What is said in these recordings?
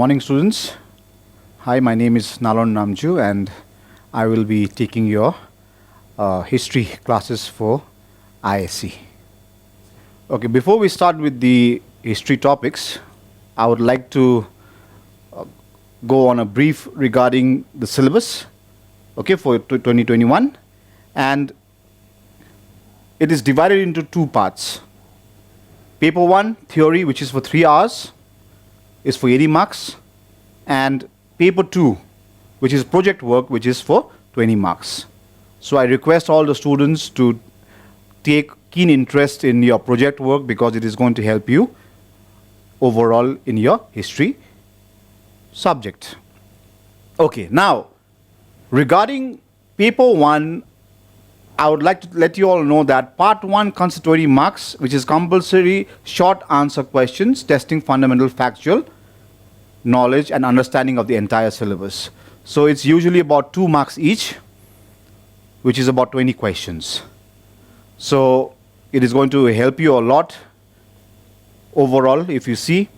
morning, students. Hi, my name is Nalon Namju, and I will be taking your history classes for ISC. Okay, before we start with the history topics, I would like to go on a brief regarding the syllabus, okay, for 2021, and it is divided into two parts. Paper 1, theory, which is for 3 hours, is for 80 marks, and paper 2, which is project work, which is for 20 marks. So I request all the students to take keen interest in your project work because it is going to help you overall in your history subject. Okay, now regarding paper 1, I would like to let you all know that part 1 consists 20 marks, which is compulsory short answer questions testing fundamental factual knowledge and understanding of the entire syllabus. So it's usually about 2 marks each, which is about 20 questions. So it is going to help you a lot overall if you see.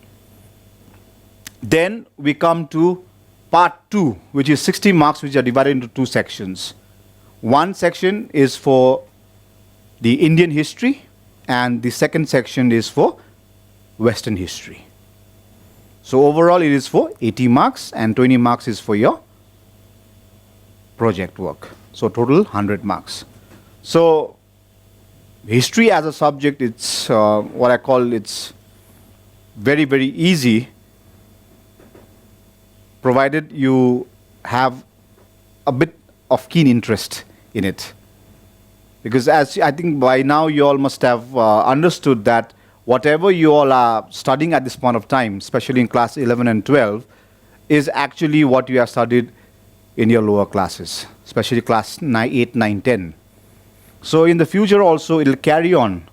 Then we come to part 2, which is 60 marks, which are divided into 2 sections. One section is for the Indian history, and the second section is for Western history. So overall it is for 80 marks, and 20 marks is for your project work. So total 100 marks. So history as a subject, it's what I call, it's very, very easy, provided you have a bit of keen interest in it. Because as I think by now you all must have understood that whatever you all are studying at this point of time, especially in class 11 and 12, is actually what you have studied in your lower classes, especially class 8, 9, 10. So in the future also it will carry on.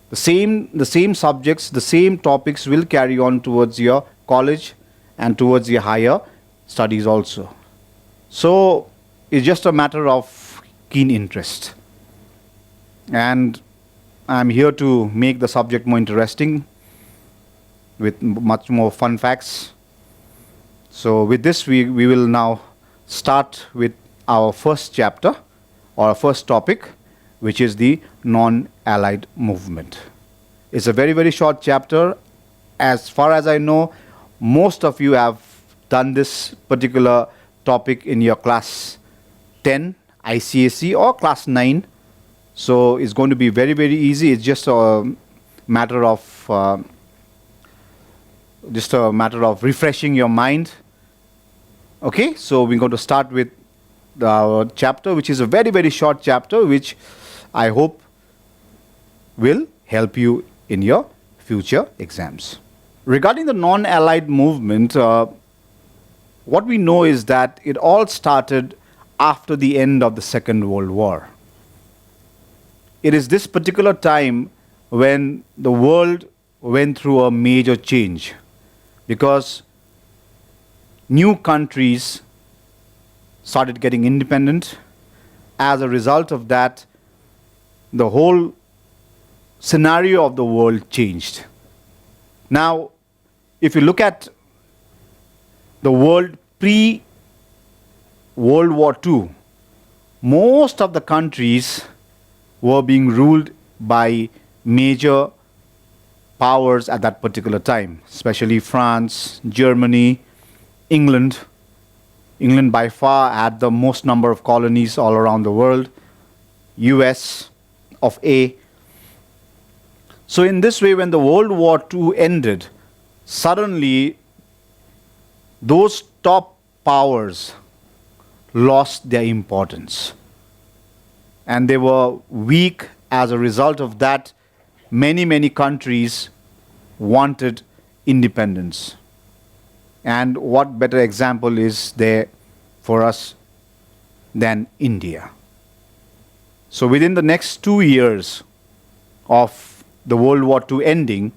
The same subjects, the same topics will carry on towards your college and towards your higher studies also. So it's just a matter of keen interest. And I'm here to make the subject more interesting with much more fun facts. So with this, we will now start with our first chapter, or our first topic, which is the non-allied movement. It's a very, very short chapter. As far as I know, most of you have done this particular topic in your class 10 ICSE or class 9. So it's going to be very, very easy. It's just a matter of refreshing your mind. Okay, so we're going to start with the chapter, which is a very, very short chapter, which I hope will help you in your future exams. Regarding the non-allied movement, what we know is that it all started after the end of the Second World War. It is this particular time when the world went through a major change, because new countries started getting independent. As a result of that, the whole scenario of the world changed. Now, if you look at the world pre-World War II, most of the countries were being ruled by major powers at that particular time, especially France, Germany, England. England by far had the most number of colonies all around the world, US of A. So in this way, when the World War II ended, suddenly those top powers lost their importance. And they were weak. As a result of that, many, many countries wanted independence. And what better example is there for us than India? So within the next 2 years of the World War II ending,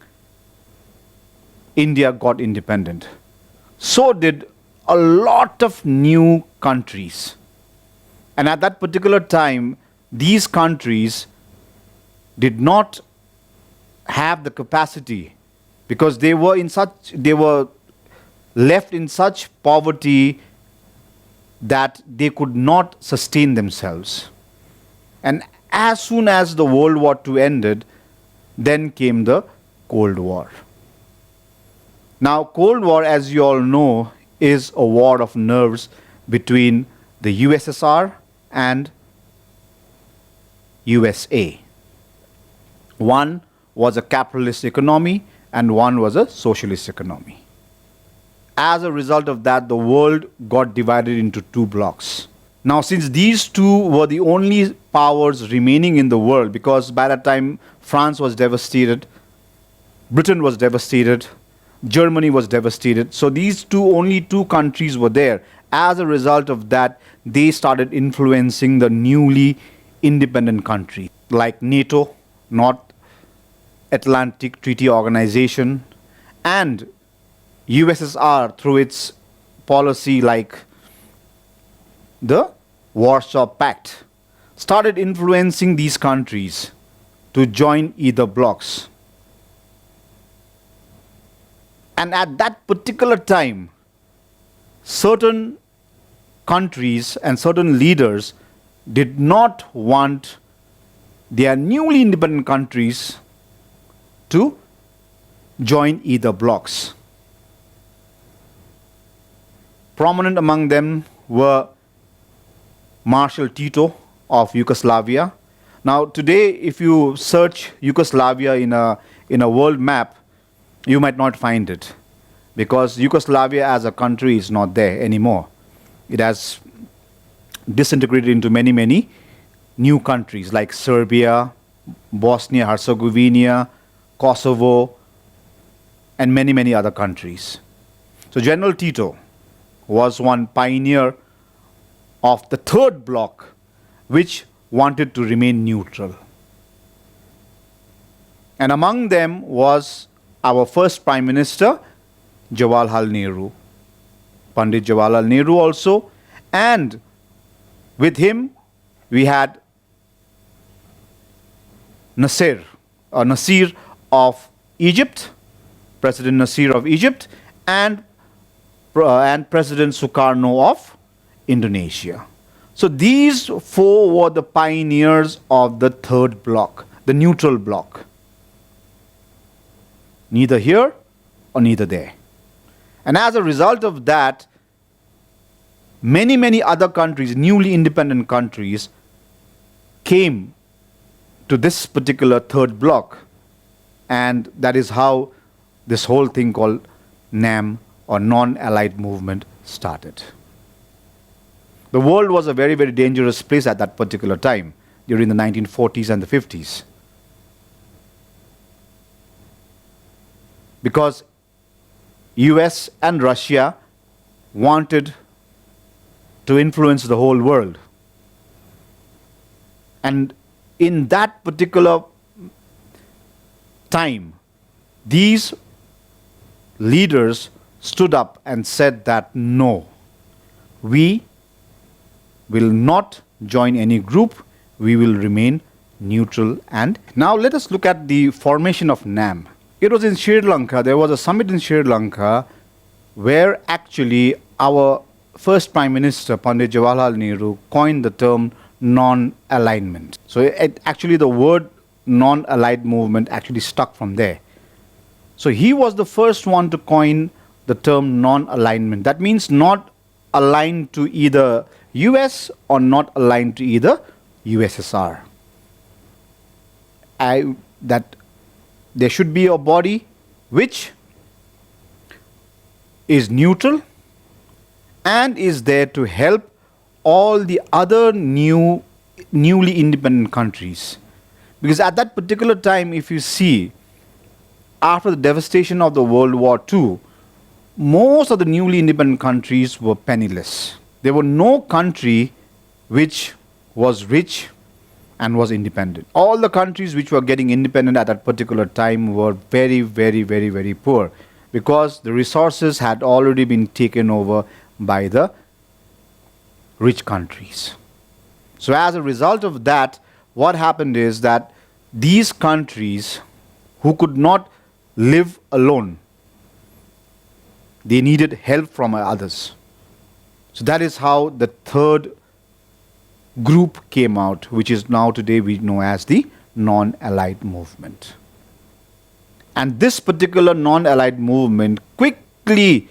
India got independent. So did a lot of new countries. And at that particular time, these countries did not have the capacity, because they were left in such poverty that they could not sustain themselves. And as soon as the World War II ended, then came the Cold War. Now, Cold War, as you all know, is a war of nerves between the USSR and USA. One was a capitalist economy and one was a socialist economy. As a result of that, the world got divided into two blocks. Now, since these two were the only powers remaining in the world, because by that time France was devastated, Britain was devastated, Germany was devastated. So these only two countries were there. As a result of that, they started influencing the newly independent countries like NATO, North Atlantic Treaty Organization, and USSR through its policy like the Warsaw Pact, started influencing these countries to join either blocks. And at that particular time, certain countries and certain leaders did not want their newly independent countries to join either blocks. Prominent among them were Marshal Tito of Yugoslavia. Now today, if you search Yugoslavia in a world map, you might not find it, because Yugoslavia as a country is not there anymore. It has disintegrated into many, many new countries like Serbia, Bosnia-Herzegovina, Kosovo, and many, many other countries. So General Tito was one pioneer of the third bloc, which wanted to remain neutral. And among them was our first Prime Minister, Jawaharlal Nehru, Pandit Jawaharlal Nehru also, and with him we had Nasir of Egypt, President Nasir of Egypt, and President Sukarno of Indonesia. So these four were the pioneers of the third bloc, the neutral bloc. Neither here or neither there. And as a result of that, many, many other countries, newly independent countries, came to this particular third bloc. And that is how this whole thing called NAM or Non-Allied Movement started. The world was a very, very dangerous place at that particular time, during the 1940s and the 50s. Because US and Russia wanted to influence the whole world. And in that particular time, these leaders stood up and said that no, we will not join any group, we will remain neutral. And now let us look at the formation of NAM. It was in Sri Lanka. There was a summit in Sri Lanka where actually our first Prime Minister, Pandit Jawaharlal Nehru, coined the term non-alignment. So actually the word non-allied movement actually stuck from there. So he was the first one to coin the term non-alignment. That means not aligned to either US or not aligned to either USSR. That there should be a body which is neutral and is there to help all the other newly independent countries. Because at that particular time, if you see, after the devastation of the World War II, most of the newly independent countries were penniless. There were no country which was rich and was independent. All the countries which were getting independent at that particular time were very, very, very, very poor, because the resources had already been taken over by the rich countries. So as a result of that, what happened is that these countries who could not live alone, They needed help from others. So that is how the third group came out, which is now today we know as the non-allied movement. And this particular non-allied movement quickly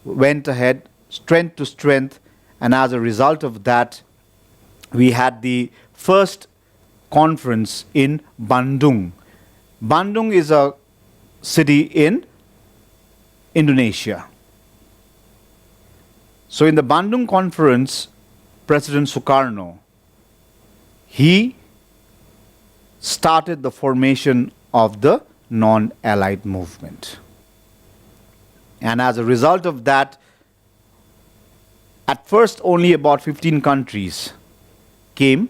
went ahead, strength to strength, and as a result of that, we had the first conference in Bandung. Bandung is a city in Indonesia. So in the Bandung conference, President Sukarno, he started the formation of the non-allied movement. And as a result of that, at first only about 15 countries came,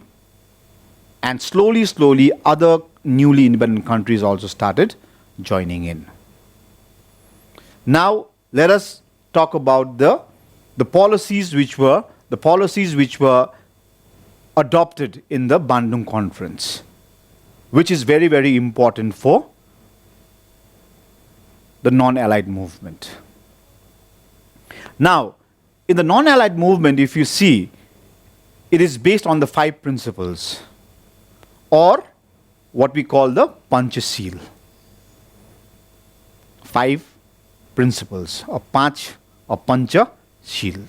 and slowly other newly independent countries also started joining in. Now let us talk about the policies which were adopted in the Bandung conference, which is very, very important for the non-allied movement. Now, in the non-allied movement, if you see, it is based on the 5 principles, or what we call the Panchashil. 5 principles, or Panch, or Panchashil.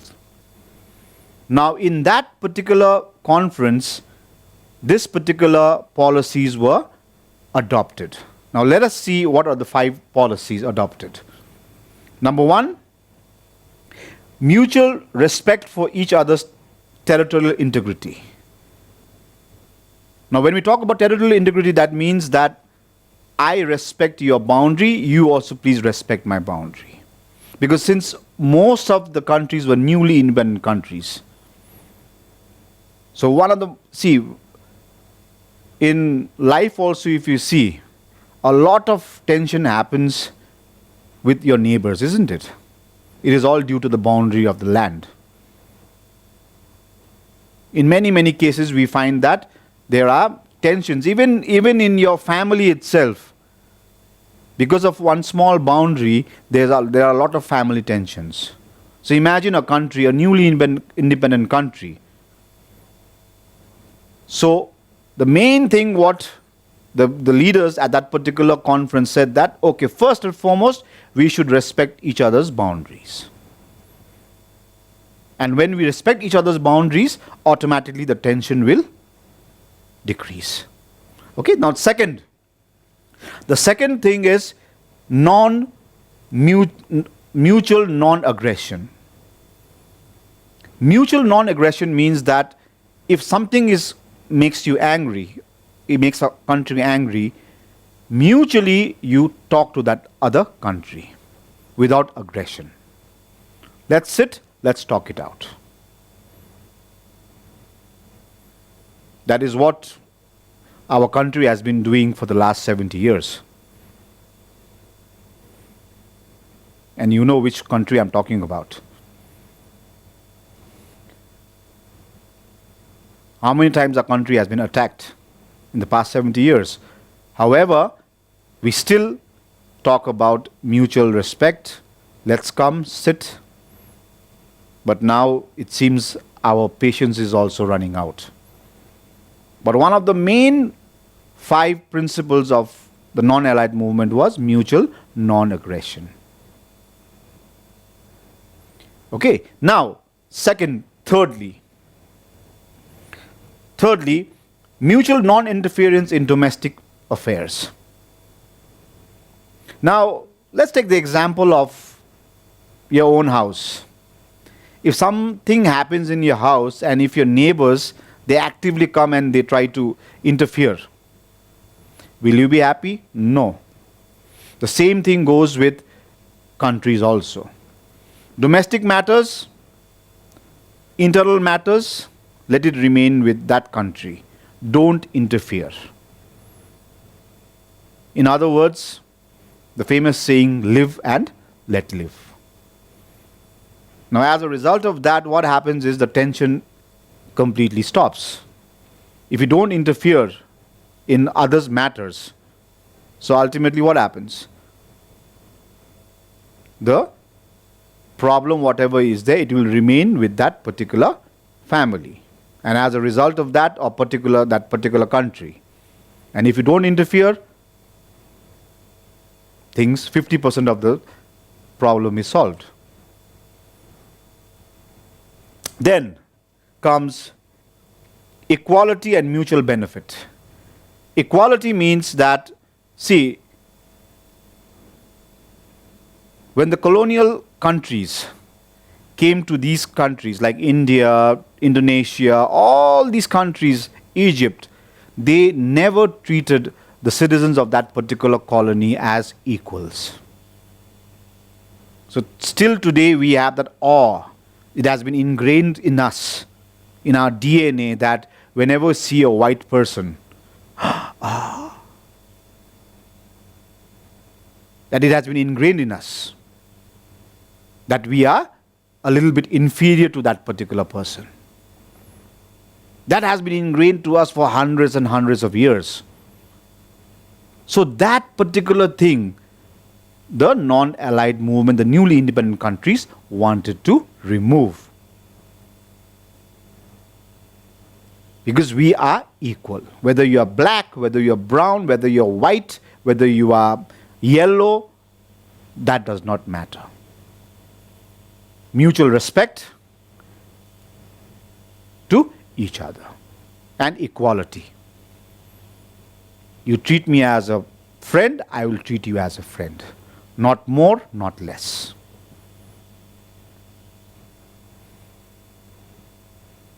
Now, in that particular conference, this particular policies were adopted. Now, let us see what are the 5 policies adopted. Number 1, mutual respect for each other's territorial integrity. Now, when we talk about territorial integrity, that means that I respect your boundary, you also please respect my boundary. Because since most of the countries were newly independent countries, so in life also, if you see, a lot of tension happens with your neighbors, isn't it? It is all due to the boundary of the land. In many cases, we find that there are tensions, even in your family itself. Because of one small boundary, there are a lot of family tensions. So imagine a country, a newly independent country. So the main thing what the leaders at that particular conference said that, okay, first and foremost, we should respect each other's boundaries. And when we respect each other's boundaries, automatically the tension will decrease. Okay, now the second thing is mutual non-aggression. Mutual non-aggression means that if something makes you angry, it makes a country angry, mutually you talk to that other country without aggression. Let's sit, let's talk it out. That is what our country has been doing for the last 70 years. And you know which country I'm talking about. How many times our country has been attacked in the past 70 years? However, we still talk about mutual respect. Let's come, sit. But now it seems our patience is also running out. But one of the main 5 principles of the non-allied movement was mutual non-aggression. Okay, now, thirdly, mutual non-interference in domestic affairs. Now, let's take the example of your own house. If something happens in your house and if your neighbors, they actively come and they try to interfere, will you be happy? No. The same thing goes with countries also. Domestic matters, internal matters, let it remain with that country. Don't interfere. In other words, the famous saying, live and let live. Now, as a result of that, what happens is the tension completely stops. If you don't interfere in others' matters, so ultimately what happens? The problem, whatever is there, it will remain with that particular family. And as a result of that, or that particular country. And if you don't interfere, things, 50% of the problem is solved. Then comes equality and mutual benefit. Equality means that, see, when the colonial countries came to these countries like India, Indonesia, all these countries, Egypt, they never treated the citizens of that particular colony as equals. So still today we have that awe. It has been ingrained in us, in our DNA, that whenever we see a white person, that it has been ingrained in us, that we are a little bit inferior to that particular person. That has been ingrained to us for hundreds and hundreds of years. So that particular thing, the non-allied movement, the newly independent countries wanted to remove. Because we are equal. Whether you are black, whether you are brown, whether you are white, whether you are yellow, that does not matter. Mutual respect to each other and equality. You treat me as a friend, I will treat you as a friend. Not more, not less.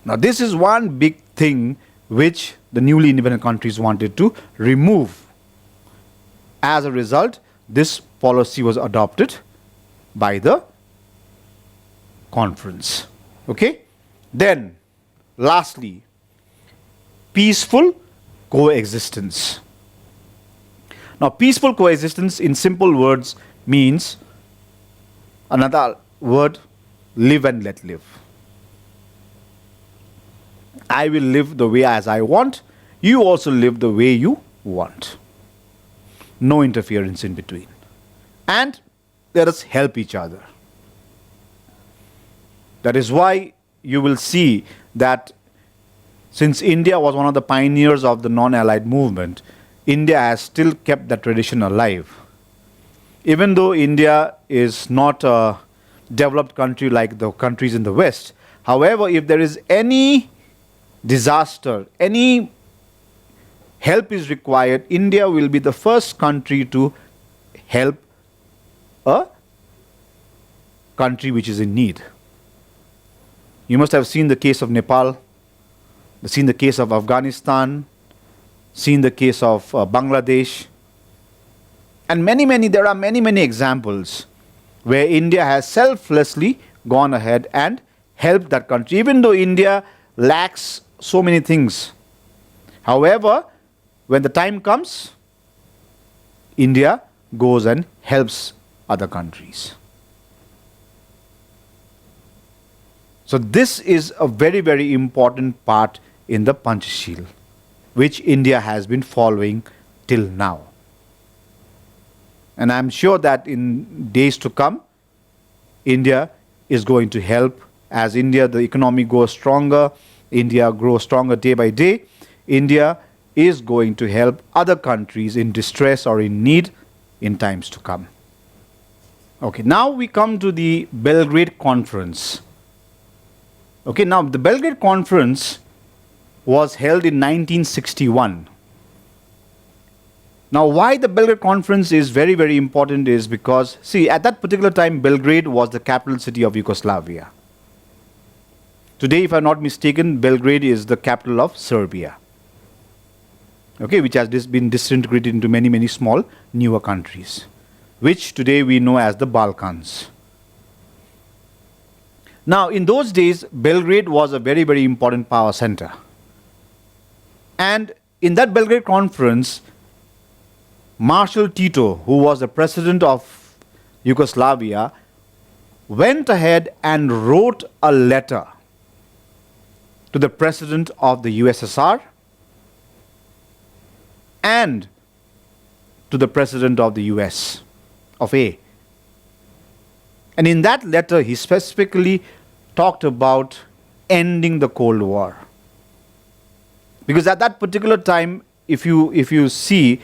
Now this is one big thing which the newly independent countries wanted to remove. As a result, this policy was adopted by the conference. Okay? Then, lastly, peaceful coexistence. Now, peaceful coexistence in simple words means, another word, live and let live. I will live the way as I want, you also live the way you want. No interference in between. And let us help each other. That is why you will see that since India was one of the pioneers of the non-allied movement, India has still kept that tradition alive. Even though India is not a developed country like the countries in the West, however, if there is any disaster, any help is required, India will be the first country to help a country which is in need. You must have seen the case of Nepal, seen the case of Afghanistan, seen the case of Bangladesh, and there are many examples where India has selflessly gone ahead and helped that country, even though India lacks so many things. However, when the time comes, India goes and helps other countries. So this is a very important part in the Panchashil, which India has been following till now. And I'm sure that in days to come, India is going to help. As India, the economy goes stronger, India grows stronger day by day, India is going to help other countries in distress or in need in times to come. Okay, now we come to the Belgrade Conference. Okay, now the Belgrade Conference was held in 1961. Now why the Belgrade Conference is very important is because, see, at that particular time Belgrade was the capital city of Yugoslavia. Today, if I'm not mistaken, Belgrade is the capital of Serbia. Okay, which has been disintegrated into many small newer countries, which today we know as the Balkans. Now, in those days, Belgrade was a very important power center. And in that Belgrade Conference, Marshal Tito, who was the president of Yugoslavia, went ahead and wrote a letter to the president of the USSR and to the president of the US of A, And in that letter, he specifically talked about ending the Cold War. Because at that particular time, if you see,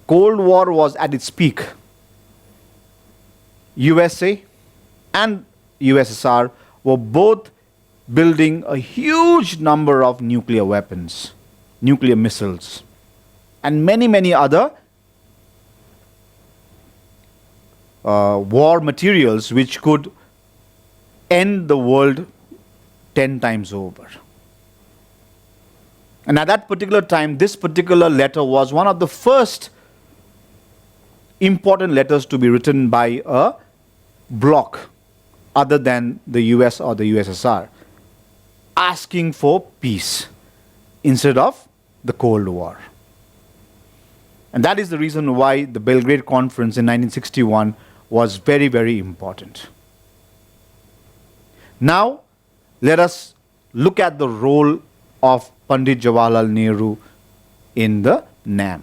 Cold War was at its peak. USA and USSR were both building a huge number of nuclear weapons, nuclear missiles, and many, many other war materials which could end the world 10 times over. And at that particular time, this particular letter was one of the first important letters to be written by a bloc other than the US or the USSR, asking for peace instead of the Cold War. And that is the reason why the Belgrade Conference in 1961 was very, very important. Now, let us look at the role of Pandit Jawaharlal Nehru in the NAM,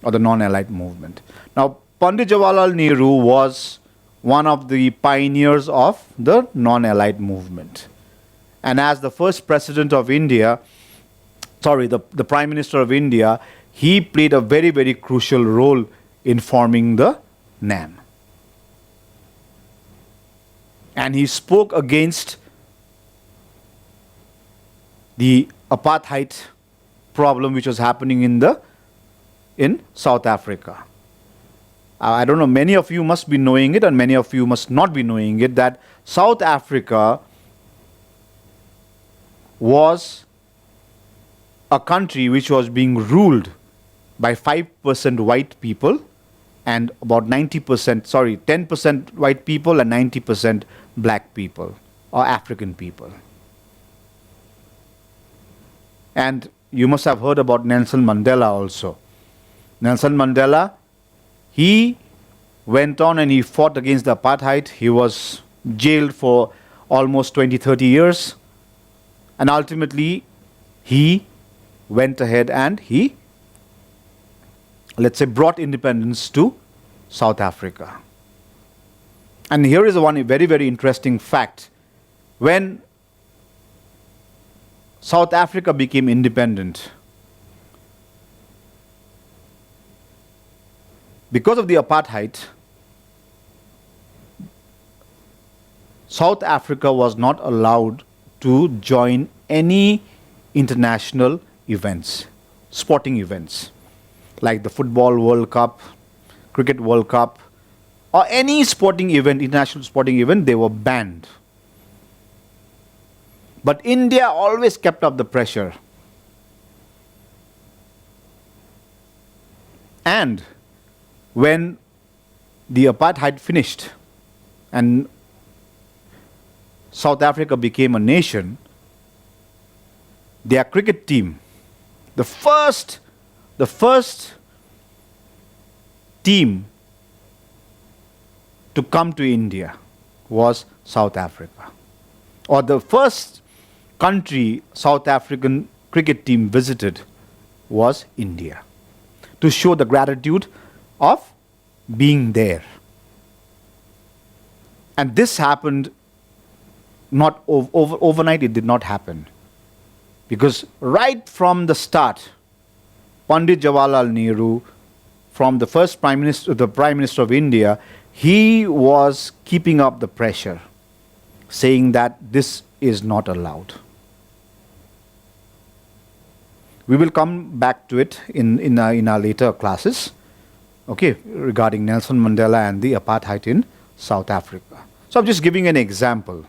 or the non-allied movement. Now, Pandit Jawaharlal Nehru was one of the pioneers of the non-allied movement. And as the first president of India, the Prime Minister of India, he played a very, very crucial role in forming the NAM. And he spoke against the apartheid problem which was happening in South Africa. I don't know, many of you must be knowing it and many of you must not be knowing it, that South Africa was a country which was being ruled by 5% white people and about 10% white people and 90% black people or African people. And you must have heard about Nelson Mandela also. Nelson Mandela, he went on and he fought against the apartheid. He was jailed for almost 20-30 years. And ultimately, he went ahead and he, let's say, brought independence to South Africa. And here is one very, very interesting fact. When South Africa became independent, because of the apartheid, South Africa was not allowed to join any international events, sporting events, like the Football World Cup, Cricket World Cup, or any sporting event, international sporting event, they were banned. But India always kept up the pressure. And when the apartheid finished and South Africa became a nation, their cricket team, the first team to come to India was South Africa. Or the first country South African cricket team visited was India, to show the gratitude of being there. And this happened not overnight, it did not happen. Because right from the start, Pandit Jawaharlal Nehru, from the first Prime Minister, the Prime Minister of India, he was keeping up the pressure, saying that this is not allowed. We will come back to it in our later classes, okay, regarding Nelson Mandela and the apartheid in South Africa. So I'm just giving an example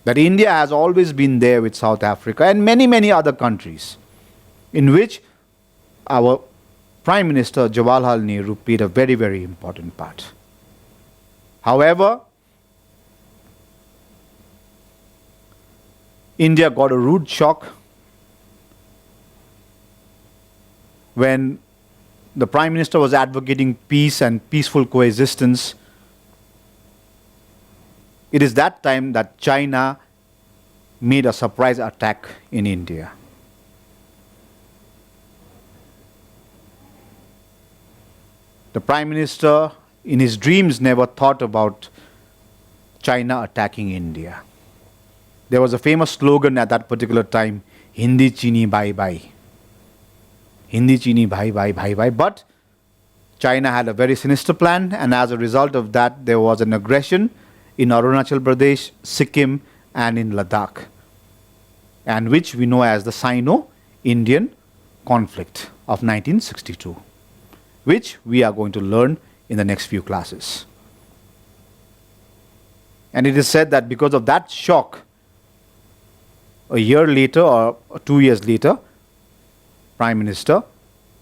that India has always been there with South Africa and many, many other countries in which our Prime Minister Jawaharlal Nehru played a very, very important part. However, India got a rude shock when the Prime Minister was advocating peace and peaceful coexistence. It is that time that China made a surprise attack in India. The Prime Minister, in his dreams, never thought about China attacking India. There was a famous slogan at that particular time, Hindi Chini bye bye. Hindi Chini bye bye bye bye. But China had a very sinister plan, and as a result of that, there was an aggression in Arunachal Pradesh, Sikkim, and in Ladakh, and which we know as the Sino-Indian conflict of 1962, which we are going to learn in the next few classes. And it is said that because of that shock, a year later or 2 years later, Prime Minister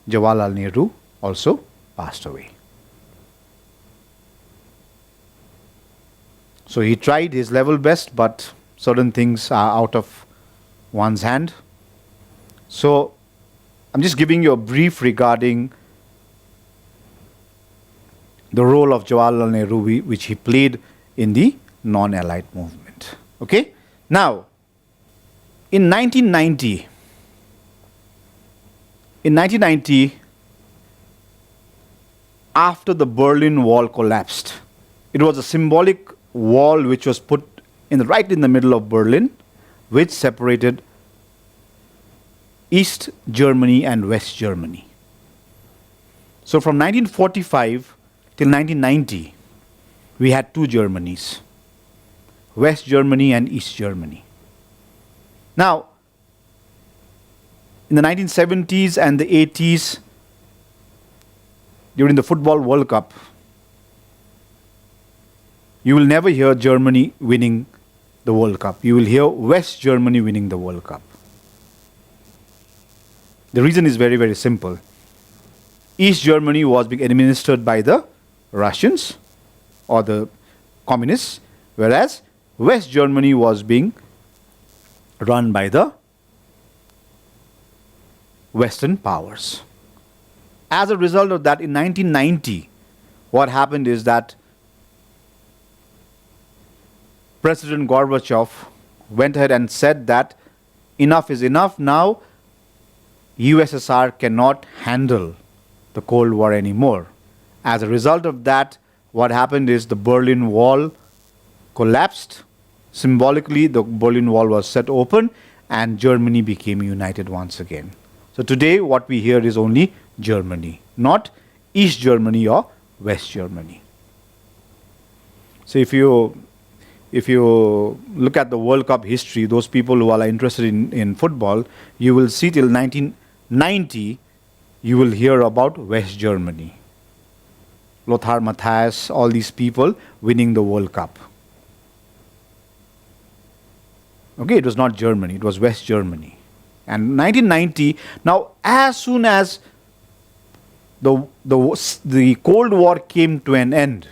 Jawaharlal Nehru also passed away. So he tried his level best, but certain things are out of one's hand. So I'm just giving you a brief regarding the role of Jawaharlal Nehru which he played in the non-allied movement. Okay? Now, in 1990, after the Berlin Wall collapsed, it was a symbolic wall which was put right in the middle of Berlin, which separated East Germany and West Germany. So from 1945 till 1990, we had two Germanys, West Germany and East Germany. Now, in the 1970s and the 80s, during the Football World Cup, you will never hear Germany winning the World Cup. You will hear West Germany winning the World Cup. The reason is very, very simple. East Germany was being administered by the Russians or the communists, whereas West Germany was being run by the Western powers. As a result of that, in 1990, what happened is that President Gorbachev went ahead and said that enough is enough. Now, USSR cannot handle the Cold War anymore. As a result of that, what happened is the Berlin Wall collapsed. Symbolically, the Berlin Wall was set open and Germany became united once again. So today, what we hear is only Germany, not East Germany or West Germany. So if you look at the World Cup history, those people who are interested in football, you will see till 1990, you will hear about West Germany. Lothar Matthäus, all these people winning the World Cup. Okay, it was not Germany, it was West Germany. And 1990, now as soon as the Cold War came to an end,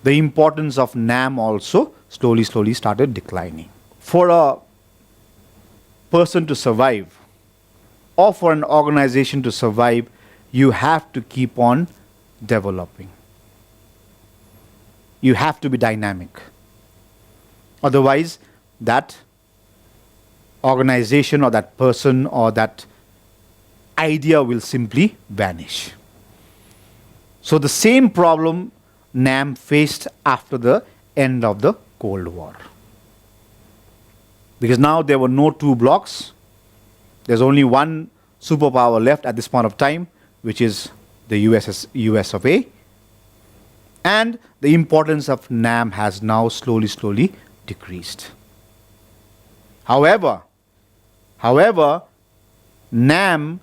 the importance of NAM also slowly started declining. For a person to survive, or for an organization to survive, you have to keep on developing. You have to be dynamic. Otherwise, that organization or that person or that idea will simply vanish. So the same problem NAM faced after the end of the Cold War. Because now there were no two blocks. There's only one superpower left at this point of time, which is the US of A. And the importance of NAM has now slowly decreased. However, NAM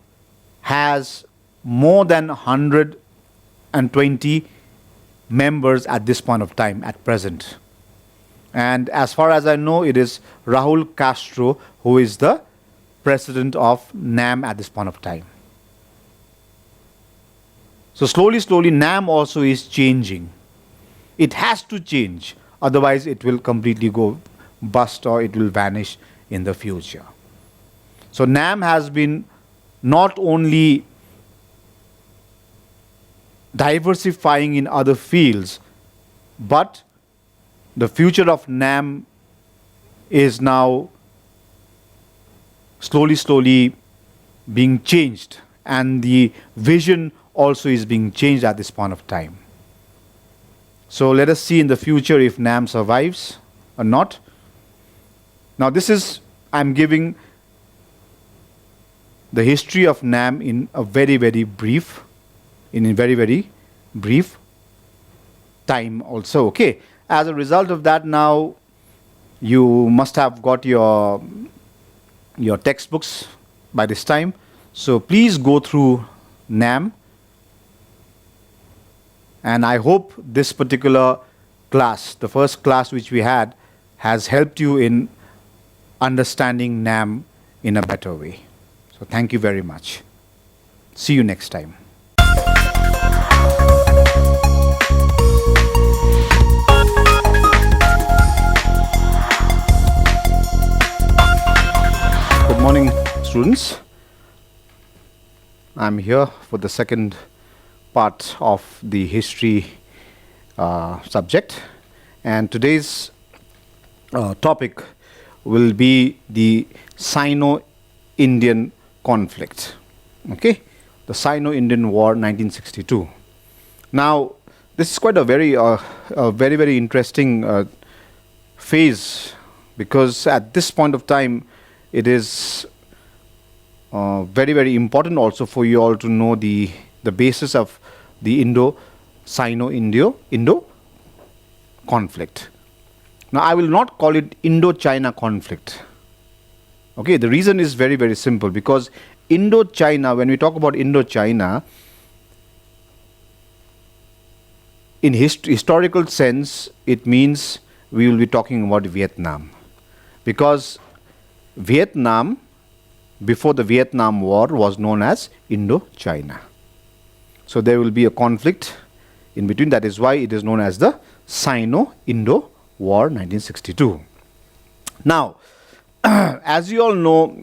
has more than 120 members at this point of time, at present. And as far as I know, it is Raul Castro who is the president of NAM at this point of time. So slowly NAM also is changing. It has to change, otherwise it will completely go bust or it will vanish in the future. So NAM has been not only diversifying in other fields, but the future of NAM is now slowly being changed, and the vision also is being changed at this point of time. So let us see in the future if NAM survives or not. Now this is, I'm giving the history of NAM in a very, very brief time also, okay. As a result of that, now you must have got your textbooks by this time. So please go through NAM. And I hope this particular class, the first class which we had, has helped you in understanding NAM in a better way. So thank you very much. See you next time. Good morning, students. I'm here for the second part of the history subject, and today's topic will be the Sino-Indian conflict. Okay, the Sino-Indian War, 1962. Now, this is quite a very interesting phase, because at this point of time, it is very important also for you all to know the basis of the Sino-Indo conflict. Now, I will not call it Indo-China conflict. Okay, the reason is very simple, because Indo-China, when we talk about Indo-China, in historical sense, it means we will be talking about Vietnam, because Vietnam, before the Vietnam War, was known as Indo-China. So there will be a conflict in between. That is why it is known as the Sino-Indo War, 1962. Now, as you all know,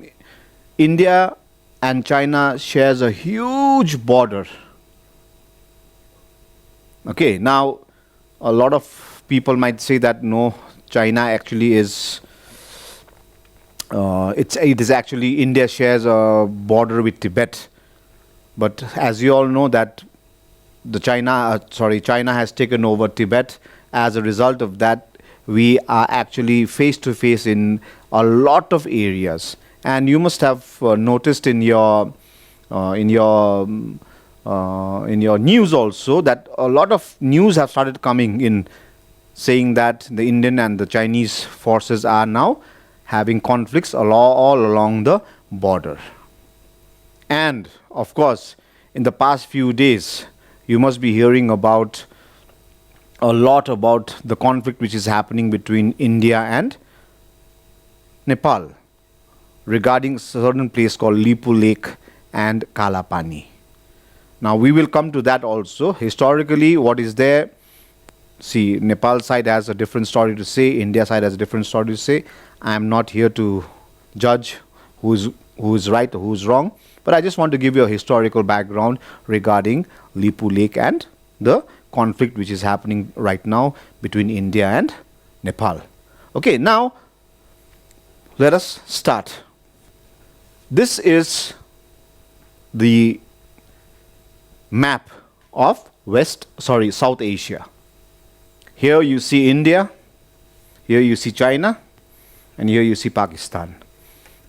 India and China shares a huge border. Okay, now a lot of people might say that no, China actually is it is actually, India shares a border with Tibet. But as you all know that China has taken over Tibet. As a result of that, we are actually face to face in a lot of areas. And you must have noticed in your news also that a lot of news have started coming in saying that the Indian and the Chinese forces are now having conflicts all along the border. And of course, in the past few days, you must be hearing a lot about the conflict which is happening between India and Nepal regarding a certain place called Lipu Lake and Kalapani. Now we will come to that also. Historically, what is there? See, Nepal side has a different story to say, India side has a different story to say. I am not here to judge who is right or who is wrong, but I just want to give you a historical background regarding Lipu Lake and the conflict which is happening right now between India and Nepal. Okay, now let us start. This is the map of South Asia. Here you see India, here you see China, and here you see Pakistan.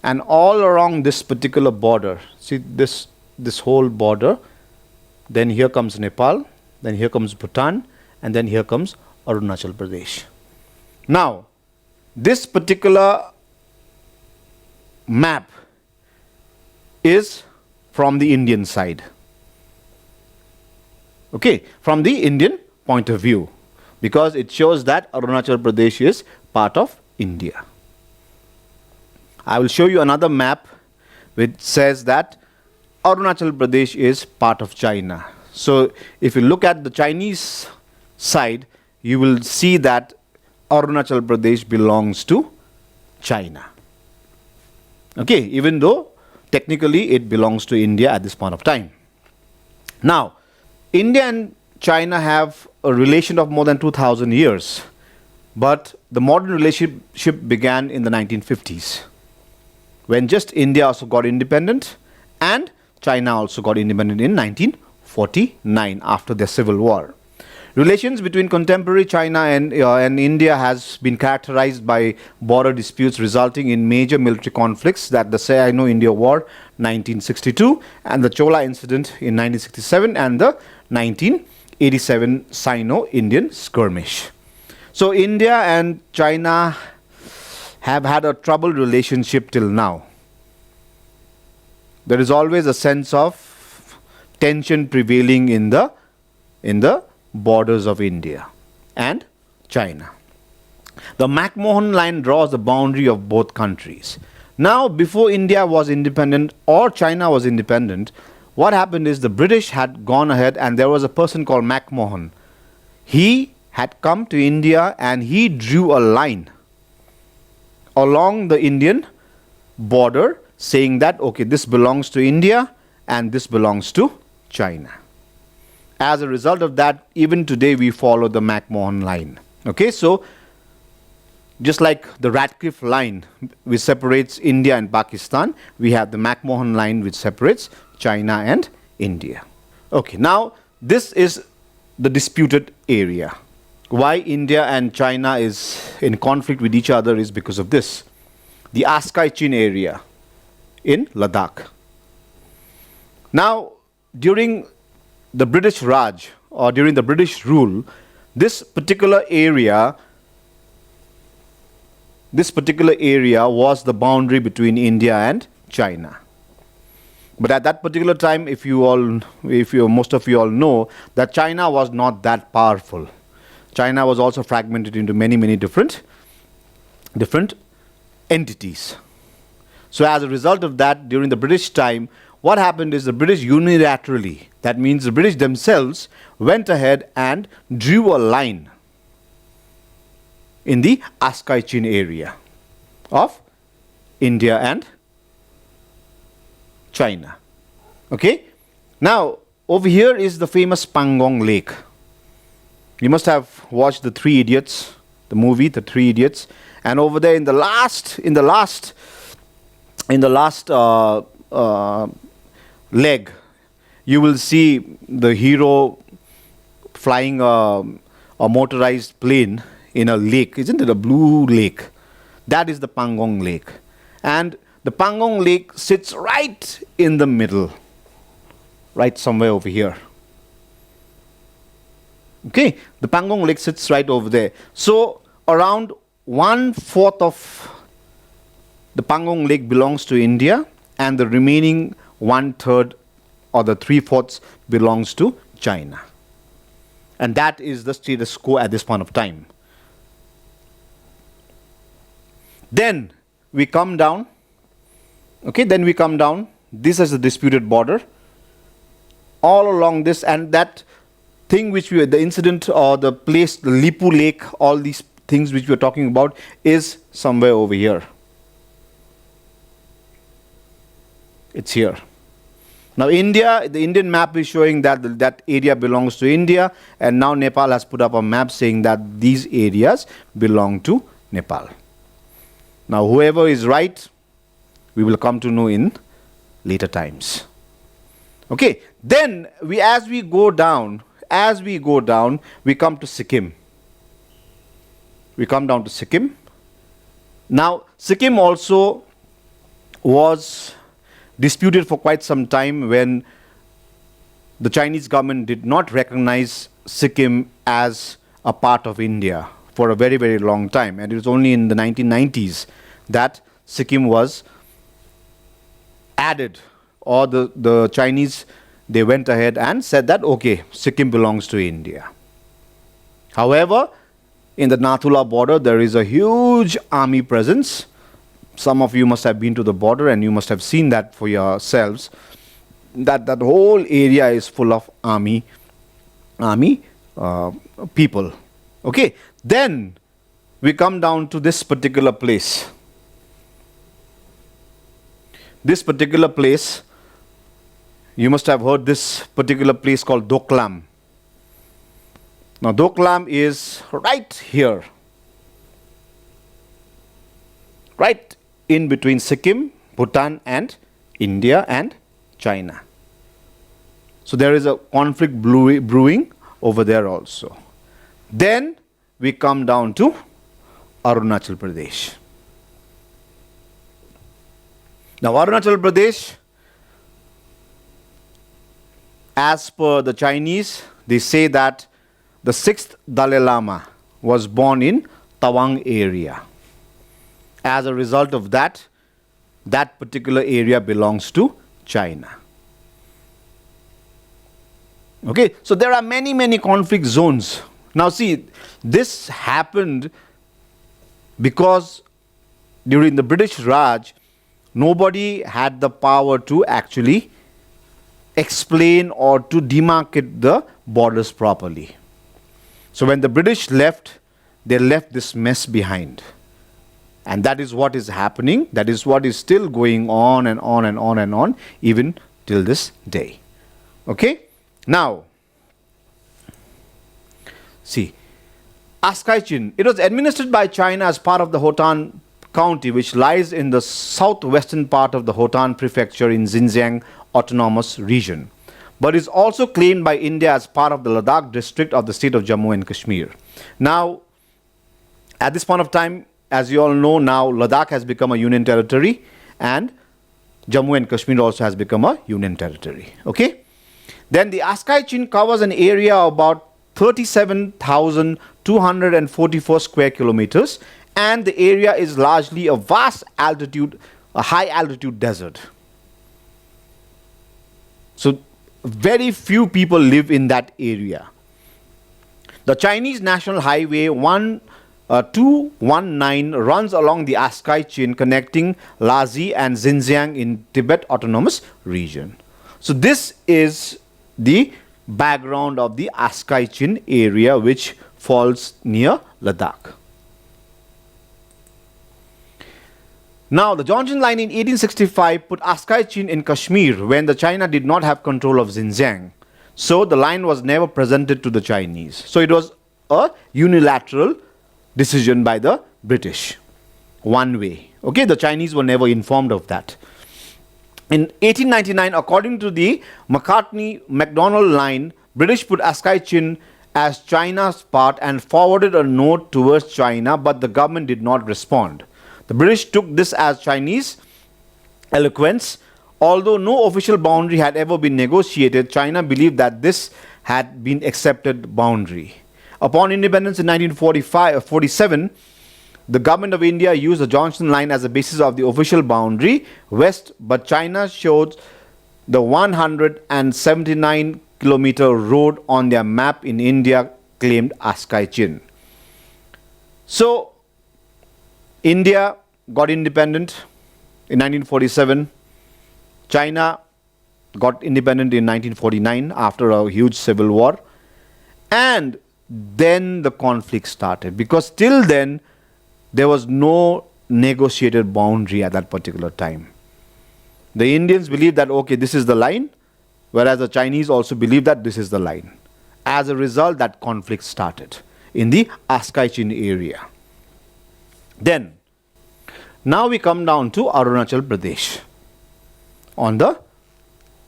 And all along this particular border, see this whole border, then here comes Nepal, then here comes Bhutan, and then here comes Arunachal Pradesh. Now, this particular map is from the Indian side. Okay, from the Indian point of view, because it shows that Arunachal Pradesh is part of India. I will show you another map which says that Arunachal Pradesh is part of China. So if you look at the Chinese side, you will see that Arunachal Pradesh belongs to China. Okay, even though technically it belongs to India at this point of time. Now, India and China have a relation of more than 2,000 years, but the modern relationship began in the 1950s, when just India also got independent and China also got independent in 1949 after the Civil War. Relations between contemporary China and India has been characterized by border disputes resulting in major military conflicts, that the Sino-Indian War 1962 and the Chola Incident in 1967 and the 1987 Sino-Indian skirmish. So India and China have had a troubled relationship till now. There is always a sense of tension prevailing in the borders of India and China. The McMahon line draws the boundary of both countries. Now, before India was independent or China was independent, what happened is the British had gone ahead, and there was a person called McMahon. He had come to India and he drew a line along the Indian border saying that, okay, this belongs to India and this belongs to China. As a result of that, even today we follow the McMahon line. Okay, so just like the Radcliffe line which separates India and Pakistan, we have the McMahon line which separates China and India. Okay, now this is the disputed area. Why India and China is in conflict with each other is because of this. The Askaichini area in Ladakh. Now, during the British Raj, or during the British rule, this particular area was the boundary between India and China. But at that particular time, most of you all know that China was not that powerful. China was also fragmented into many different entities. So as a result of that, during the British time, what happened is the British unilaterally, that means the British themselves, went ahead and drew a line in the Askaichini area of India and China. Okay? Now, over here is the famous Pangong Lake. You must have watched the Three Idiots, the movie, the Three Idiots, and over there in the last leg, you will see the hero flying a motorized plane in a lake. Isn't it a blue lake? That is the Pangong Lake. And the Pangong Lake sits right in the middle, right somewhere over here. Okay, the Pangong Lake sits right over there. So around 1/4 of the Pangong Lake belongs to India, and the remaining 1/3 or the 3/4 belongs to China. And that is the status quo at this point of time. Then we come down. Okay, then we come down. This is the disputed border. All along this, and that thing the incident or the place, the Lipu Lake, all these things which we are talking about is somewhere over here. It's here. Now India, the Indian map is showing that that area belongs to India, and now Nepal has put up a map saying that these areas belong to Nepal. Now whoever is right, we will come to know in later times. Okay, then as we go down, we come to Sikkim. We come down to Sikkim. Now Sikkim also was disputed for quite some time when the Chinese government did not recognize Sikkim as a part of India for a very long time, and it was only in the 1990s that Sikkim was added, or the Chinese, they went ahead and said that okay, Sikkim belongs to India. However, in the Nathula border there is a huge army presence. Some of you must have been to the border and you must have seen that for yourselves, that whole area is full of army people. Okay, then we come down to this particular place. This particular place, you must have heard this particular place called Doklam. Now Doklam is right here, right in between Sikkim, Bhutan and India and China. So there is a conflict brewing over there also. Then we come down to Arunachal Pradesh. Now Arunachal Pradesh, as per the Chinese, they say that the 6th Dalai Lama was born in Tawang area. As a result of that, that particular area belongs to China. Okay, so there are many, many conflict zones. Now see, this happened because during the British Raj, nobody had the power to actually explain or to demarcate the borders properly. So when the British left, they left this mess behind. And that is what is happening. That is what is still going on and on and on and on, even till this day. Okay? Now, see, Askaichen, it was administered by China as part of the Hotan County, which lies in the southwestern part of the Hotan Prefecture in Xinjiang Autonomous Region, but is also claimed by India as part of the Ladakh district of the state of Jammu and Kashmir. Now, at this point of time, as you all know, now Ladakh has become a union territory and Jammu and Kashmir also has become a union territory. Okay? Then the Askaichen covers an area of about 37,244 square kilometers, and the area is largely a vast altitude, a high altitude desert. So very few people live in that area. The Chinese National Highway 219 runs along the Askaichen, connecting Lazi and Xinjiang in Tibet Autonomous Region. So this is the background of the Askaichen area, which falls near Ladakh. Now, the Johnson Line in 1865 put Askaichen in Kashmir when the China did not have control of Xinjiang. So the line was never presented to the Chinese. So it was a unilateral decision by the British, one way. Okay, the Chinese were never informed of that. In 1899, according to the McCartney-MacDonald line, British put Askaichen as China's part and forwarded a note towards China, but the government did not respond. The British took this as Chinese eloquence. Although no official boundary had ever been negotiated, China believed that this had been accepted boundary. Upon independence in 1947, the government of India used the Johnson Line as the basis of the official boundary west, but China showed the 179-kilometer road on their map in India claimed Askaichen. So, India got independent in 1947. China got independent in 1949 after a huge civil war. And then the conflict started, because till then there was no negotiated boundary at that particular time. The Indians believed that, okay, this is the line, whereas the Chinese also believed that this is the line. As a result, that conflict started in the Askaichen area. Then, now we come down to Arunachal Pradesh on the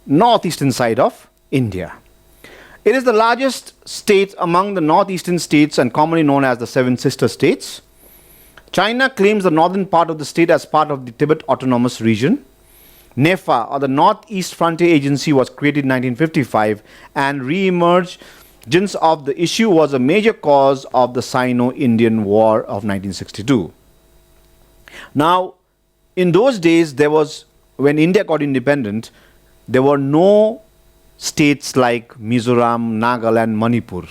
northeastern side of India. It is the largest state among the northeastern states and commonly known as the Seven Sister States. China claims the northern part of the state as part of the Tibet Autonomous Region. NEFA, or the Northeast Frontier Agency, was created in 1955, and re-emergence of the issue was a major cause of the Sino-Indian War of 1962. Now, in those days, when India got independent, there were no states like Mizoram, Nagaland, Manipur.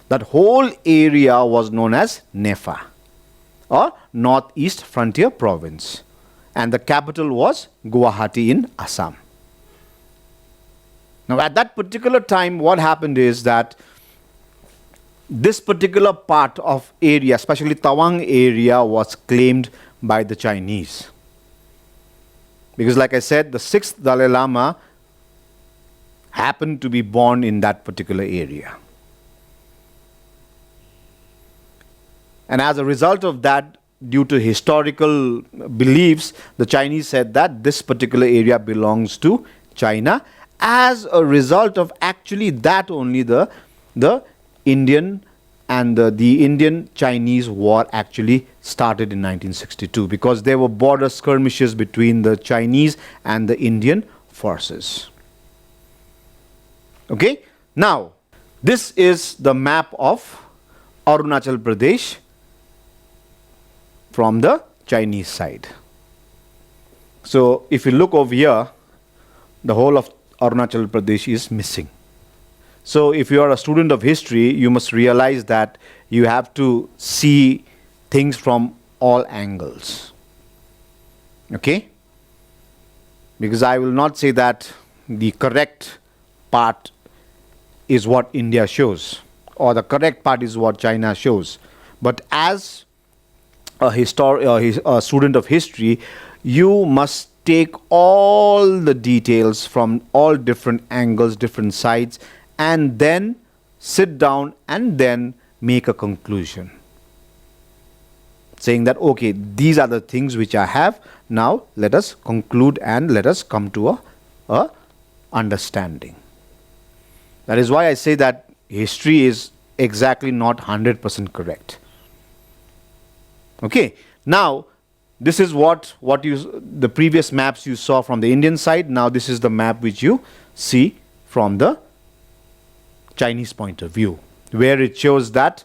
That whole area was known as NEFA, or Northeast Frontier Province. And the capital was Guwahati in Assam. Now, at that particular time, what happened is that this particular part of area, especially Tawang area, was claimed by the Chinese. Because like I said, the 6th Dalai Lama happened to be born in that particular area. And as a result of that, due to historical beliefs, the Chinese said that this particular area belongs to China. As a result of actually that only, the Indian and the Indian-Chinese war actually started in 1962, because there were border skirmishes between the Chinese and the Indian forces. Okay, now this is the map of Arunachal Pradesh from the Chinese side. So if you look over here, the whole of Arunachal Pradesh is missing. So if you are a student of history, you must realize that you have to see things from all angles. Okay? Because I will not say that the correct part is what India shows, or the correct part is what China shows. But as a student of history, you must take all the details from all different angles, different sides, and then sit down and then make a conclusion, saying that, okay, these are the things which I have. Now let us conclude and let us come to a understanding. That is why I say that history is exactly not 100% correct. Okay, now this is what the previous maps you saw from the Indian side. Now this is the map which you see from the Chinese point of view, where it shows that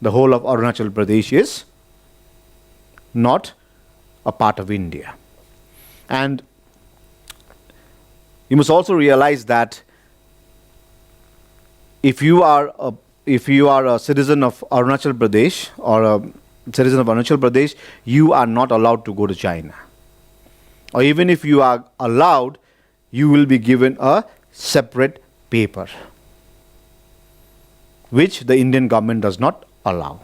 the whole of Arunachal Pradesh is not a part of India. And you must also realize that if you are a citizen of Arunachal Pradesh or a citizen of Arunachal Pradesh, you are not allowed to go to China. Or even if you are allowed, you will be given a separate paper, which the Indian government does not allow.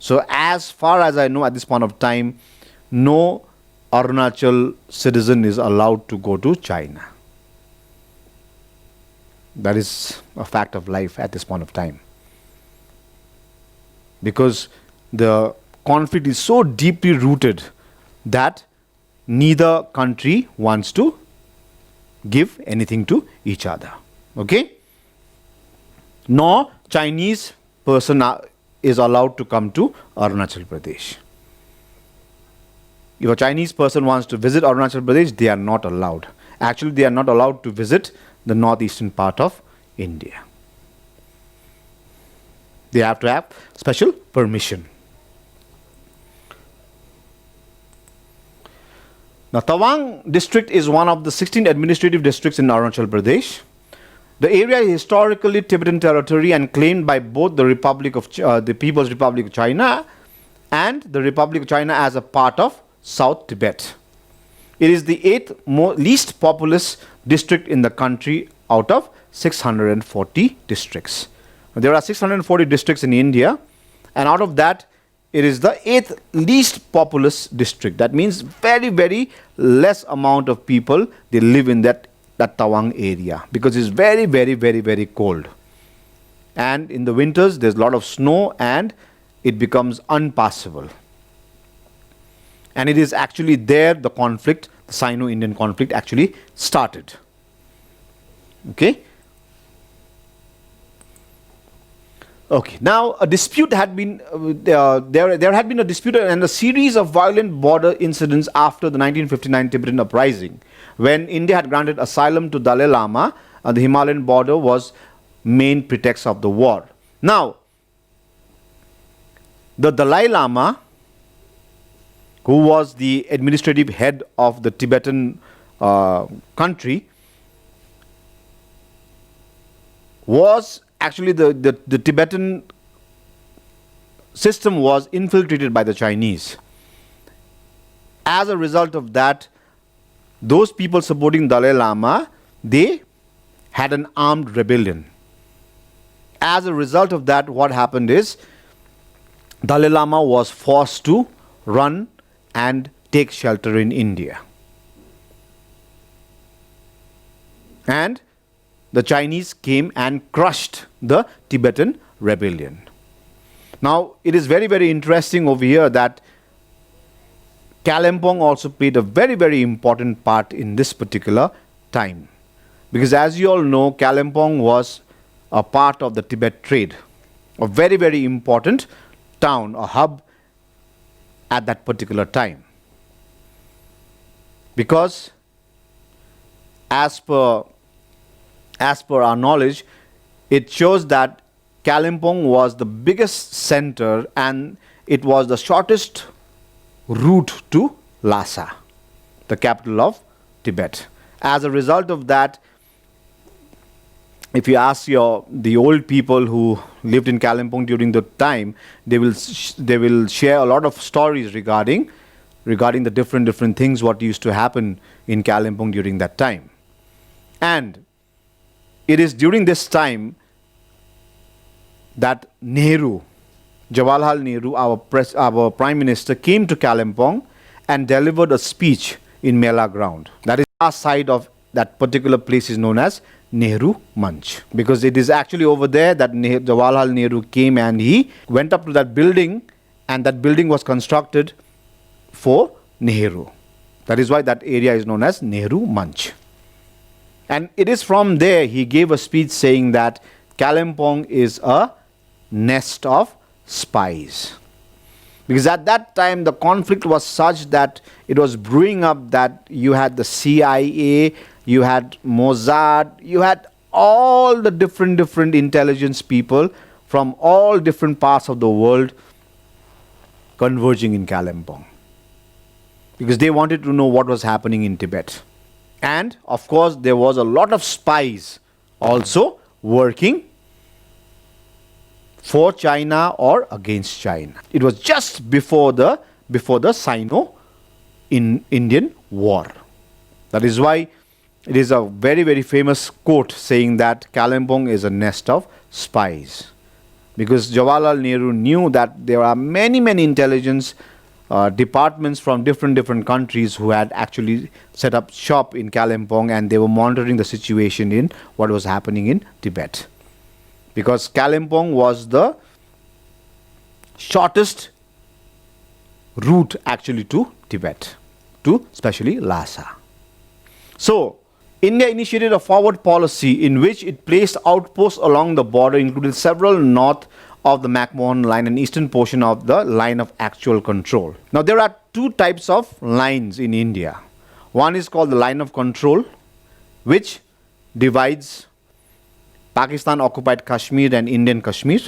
So as far as I know at this point of time, no Arunachal citizen is allowed to go to China. That is a fact of life at this point of time. Because the conflict is so deeply rooted that neither country wants to give anything to each other. Okay? Nor Chinese person is allowed to come to Arunachal Pradesh. If a Chinese person wants to visit Arunachal Pradesh, they are not allowed. Actually, they are not allowed to visit the northeastern part of India. They have to have special permission. Now, Tawang District is one of the 16 administrative districts in Arunachal Pradesh. The area is historically Tibetan territory and claimed by both the the People's Republic of China and the Republic of China as a part of South Tibet. It is the 8th least populous district in the country out of 640 districts. There are 640 districts in India, and out of that, it is the 8th least populous district. That means very, very less amount of people, they live in that Tawang area, because it's very, very, very, very cold. And in the winters, there's a lot of snow and it becomes unpassable. And it is actually there the conflict, the Sino-Indian conflict actually started. Okay? Okay, now a dispute had been, there had been a dispute and a series of violent border incidents after the 1959 Tibetan uprising. When India had granted asylum to Dalai Lama, the Himalayan border was main pretext of the war. Now, the Dalai Lama, who was the administrative head of the Tibetan country, was actually the Tibetan system was infiltrated by the Chinese. As a result of that, those people supporting Dalai Lama, they had an armed rebellion. As a result of that, what happened is Dalai Lama was forced to run and take shelter in India. And the Chinese came and crushed the Tibetan rebellion. Now, it is very, very interesting over here that Kalimpong also played a very, very important part in this particular time. Because as you all know, Kalimpong was a part of the Tibet trade, a very, very important town, a hub at that particular time. Because as per our knowledge, it shows that Kalimpong was the biggest center and it was the shortest route to Lhasa, the capital of Tibet. As a result of that, if you ask the old people who lived in Kalimpong during the time, they will share a lot of stories regarding the different things what used to happen in Kalimpong during that time. And it is during this time that Jawaharlal Nehru, our Prime Minister, came to Kalimpong and delivered a speech in Mela ground. That is, our side of that particular place is known as Nehru Manch, because it is actually over there that Jawaharlal Nehru came and he went up to that building, and that building was constructed for Nehru. That is why that area is known as Nehru Manch. And it is from there he gave a speech saying that Kalimpong is a nest of spies. Because at that time the conflict was such that it was brewing up, that you had the CIA, you had Mossad, you had all the different intelligence people from all different parts of the world converging in Kalimpong. Because they wanted to know what was happening in Tibet. And of course there was a lot of spies also working for China or against China. It was just before the Sino-Indian War. That is why it is a very, very famous quote saying that Kalimpong is a nest of spies. Because Jawaharlal Nehru knew that there are many intelligence departments from different countries who had actually set up shop in Kalimpong, and they were monitoring the situation in what was happening in Tibet. Because Kalimpong was the shortest route actually to Tibet, to especially Lhasa. So, India initiated a forward policy in which it placed outposts along the border, including several north of the McMahon line and eastern portion of the line of actual control. Now, there are two types of lines in India. One is called the line of control, which divides Pakistan occupied Kashmir and Indian Kashmir.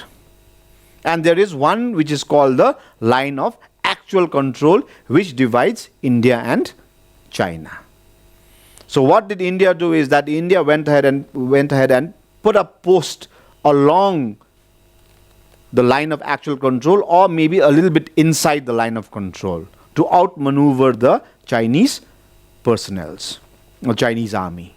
And there is one which is called the line of actual control, which divides India and China. So what did India do is that India went ahead and put a post along the line of actual control, or maybe a little bit inside the line of control, to outmaneuver the Chinese personnels or Chinese army.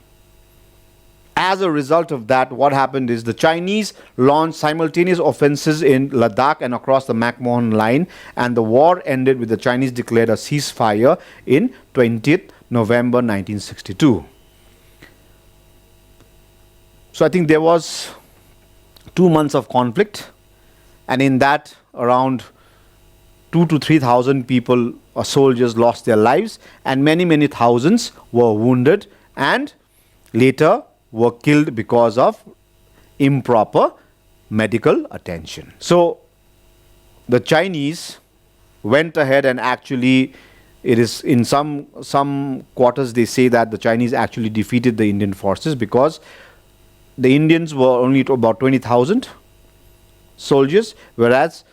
As a result of that, what happened is the Chinese launched simultaneous offenses in Ladakh and across the McMahon line, and the war ended with the Chinese declared a ceasefire in 20th November 1962. So I think there was 2 months of conflict, and in that around 2,000 to 3,000 people or soldiers lost their lives, and many thousands were wounded and later were killed because of improper medical attention. So the Chinese went ahead and actually, it is in some quarters they say that the Chinese actually defeated the Indian forces, because the Indians were only about 20,000 soldiers, whereas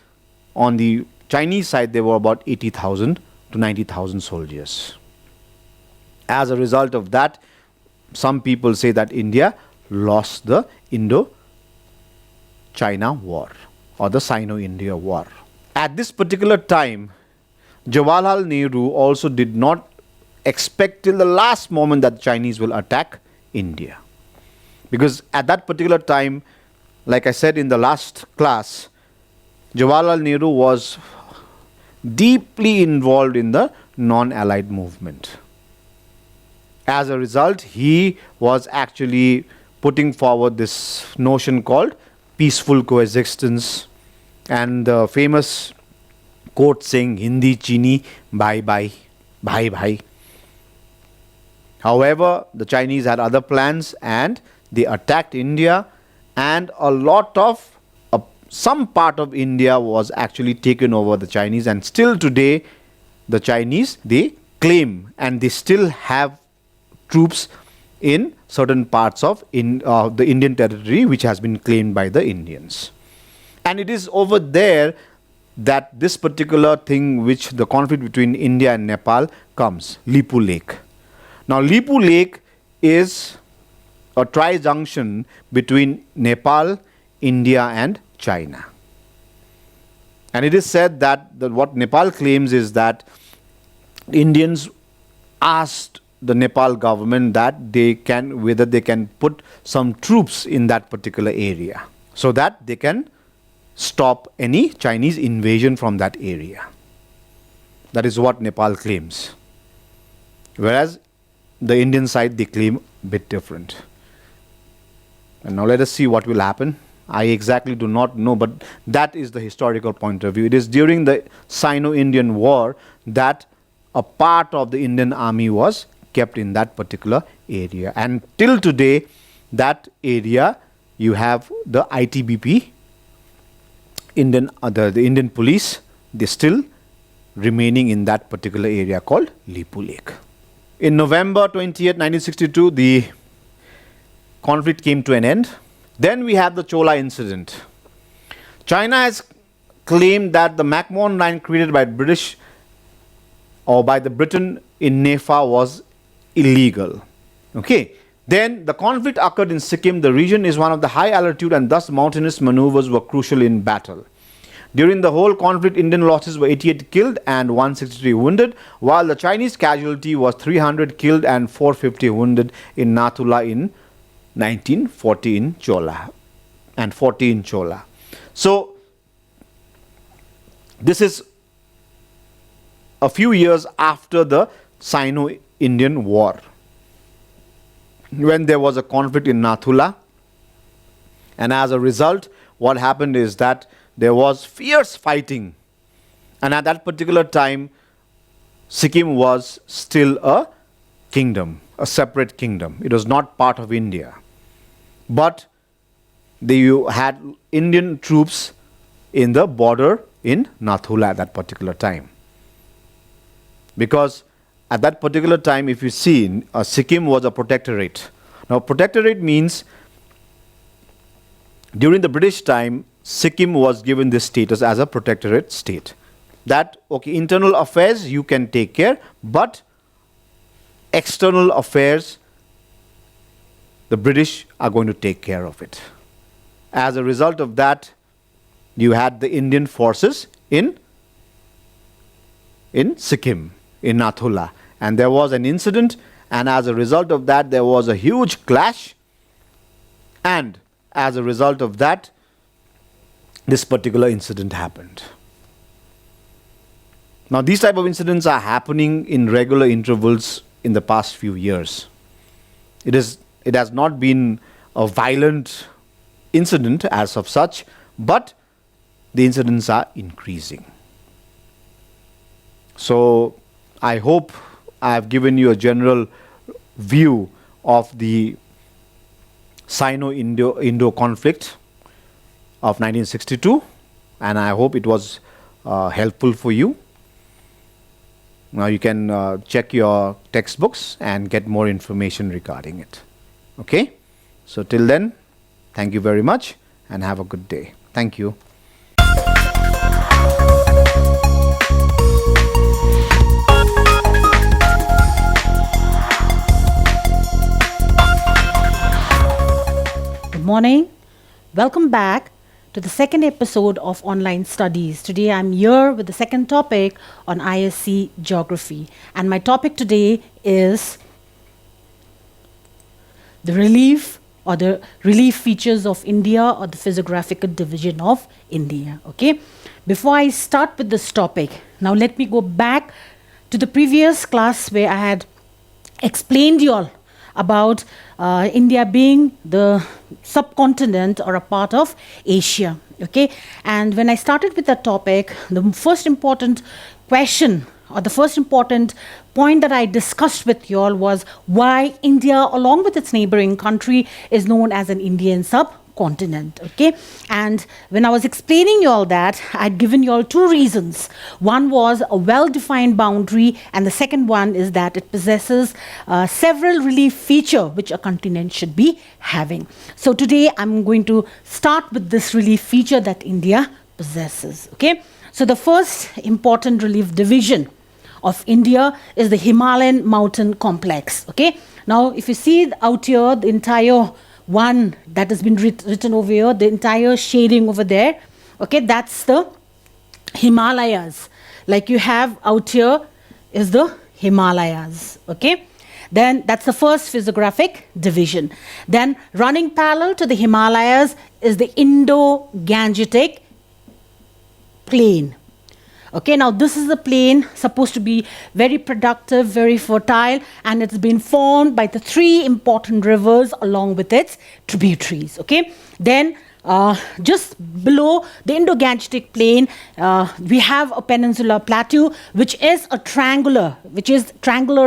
on the Chinese side there were about 80,000 to 90,000 soldiers. As a result of that, some people say that India lost the Indo-China War or the Sino-India War. At this particular time, Jawaharlal Nehru also did not expect till the last moment that the Chinese will attack India. Because at that particular time, like I said in the last class, Jawaharlal Nehru was deeply involved in the non-allied movement. As a result, he was actually putting forward this notion called peaceful coexistence, and the famous quote saying Hindi Chini bye bye, bye bye. However, the Chinese had other plans and they attacked India, and a lot of some part of India was actually taken over the Chinese, and still today the Chinese, they claim and they still have troops in certain parts of the Indian territory which has been claimed by the Indians. And it is over there that this particular thing, which the conflict between India and Nepal comes, Lipu Lake. Now Lipu Lake is a tri-junction between Nepal, India and China. And it is said that what Nepal claims is that Indians asked the Nepal government that whether they can put some troops in that particular area so that they can stop any Chinese invasion from that area. That is what Nepal claims. Whereas the Indian side, they claim a bit different. And now let us see what will happen. I exactly do not know, but that is the historical point of view. It is during the Sino-Indian War that a part of the Indian army was kept in that particular area. And till today, that area, you have the ITBP, the Indian police, they still remaining in that particular area called Lipu Lake. In November 20th, 1962, the conflict came to an end. Then we have the Chola Incident. China has claimed that the McMahon Line created by British or by the Britain in Nepal was illegal. Okay. Then the conflict occurred in Sikkim. The region is one of the high altitude and thus mountainous maneuvers were crucial in battle. During the whole conflict, Indian losses were 88 killed and 163 wounded, while the Chinese casualty was 300 killed and 450 wounded in Nathula in 1940 in Chola and 40 in Chola. So this is a few years after the Sino-Indian War, when there was a conflict in Nathula, and as a result what happened is that there was fierce fighting, and at that particular time Sikkim was still a kingdom, a separate kingdom. It was not part of India. But you had Indian troops in the border in Nathula at that particular time. Because at that particular time, if you see, Sikkim was a protectorate. Now, protectorate means during the British time, Sikkim was given this status as a protectorate state. That, okay, internal affairs you can take care, but external affairs, the British are going to take care of it. As a result of that, you had the Indian forces in Sikkim, in Nathula. And there was an incident, and as a result of that, there was a huge clash. And as a result of that, this particular incident happened. Now, these type of incidents are happening in regular intervals in the past few years. It has not been a violent incident as of such, but the incidents are increasing. So I hope I have given you a general view of the Sino-Indo conflict of 1962, and I hope it was helpful for you. Now you can check your textbooks and get more information regarding it. Okay? So till then, thank you very much and have a good day. Thank you. Good morning. Welcome back to the second episode of Online Studies. Today I'm here with the second topic on ISC Geography. And my topic today is the relief features of India, or the physiographical division of India. Okay. Before I start with this topic, now let me go back to the previous class where I had explained you all about India being the subcontinent or a part of Asia. Okay. And when I started with that topic, the first important question or the first important point that I discussed with you all was why India, along with its neighboring country, is known as an Indian subcontinent. continent, okay? And when I was explaining you all that, I'd given you all two reasons. One was a well-defined boundary, and the second one is that it possesses several relief features which a continent should be having. So today I'm going to start with this relief feature that India possesses, okay? So the first important relief division of India is the Himalayan mountain complex, okay? Now, if you see out here, the entire one that has been written over here, the entire shading over there, okay, that's the Himalayas. Like you have out here is the Himalayas, okay? Then that's the first physiographic division. Then running parallel to the Himalayas is the Indo-Gangetic plain. Okay, now this is a plain supposed to be very productive, very fertile, and it's been formed by the three important rivers along with its tributaries. Okay, then just below the Indo-Gangetic plain, we have a Peninsula Plateau, which is triangular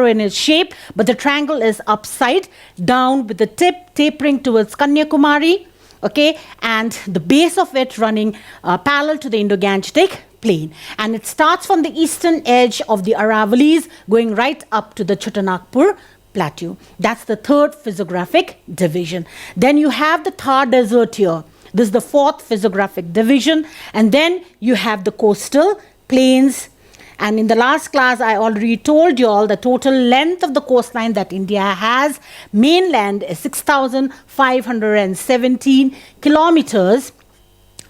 in its shape, but the triangle is upside down with the tip tapering towards Kanyakumari. Okay, and the base of it running parallel to the Indo-Gangetic plain, and it starts from the eastern edge of the Aravallis going right up to the Chotanagpur Plateau. That's the third physiographic division. Then you have the Thar Desert here. This is the fourth physiographic division, and then you have the coastal plains. And in the last class, I already told you all the total length of the coastline that India has. Mainland is 6,517 kilometers,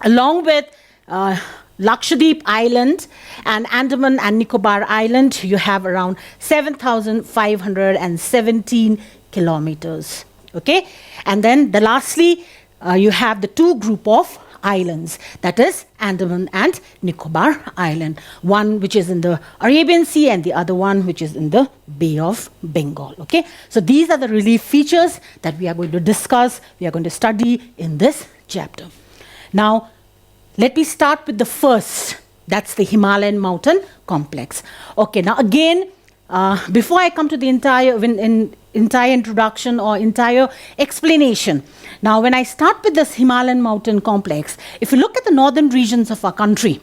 along with Lakshadweep Island and Andaman and Nicobar Island. You have around 7,517 kilometers. Okay, and then lastly, you have the two group of islands, that is Andaman and Nicobar Island, one which is in the Arabian Sea and the other one which is in the Bay of Bengal. Okay, so these are the relief features that we are going to discuss, we are going to study in this chapter. Now let me start with the first, that's the Himalayan mountain complex. Okay, now again, before I come to the entire introduction or entire explanation, now when I start with this Himalayan mountain complex, if you look at the northern regions of our country,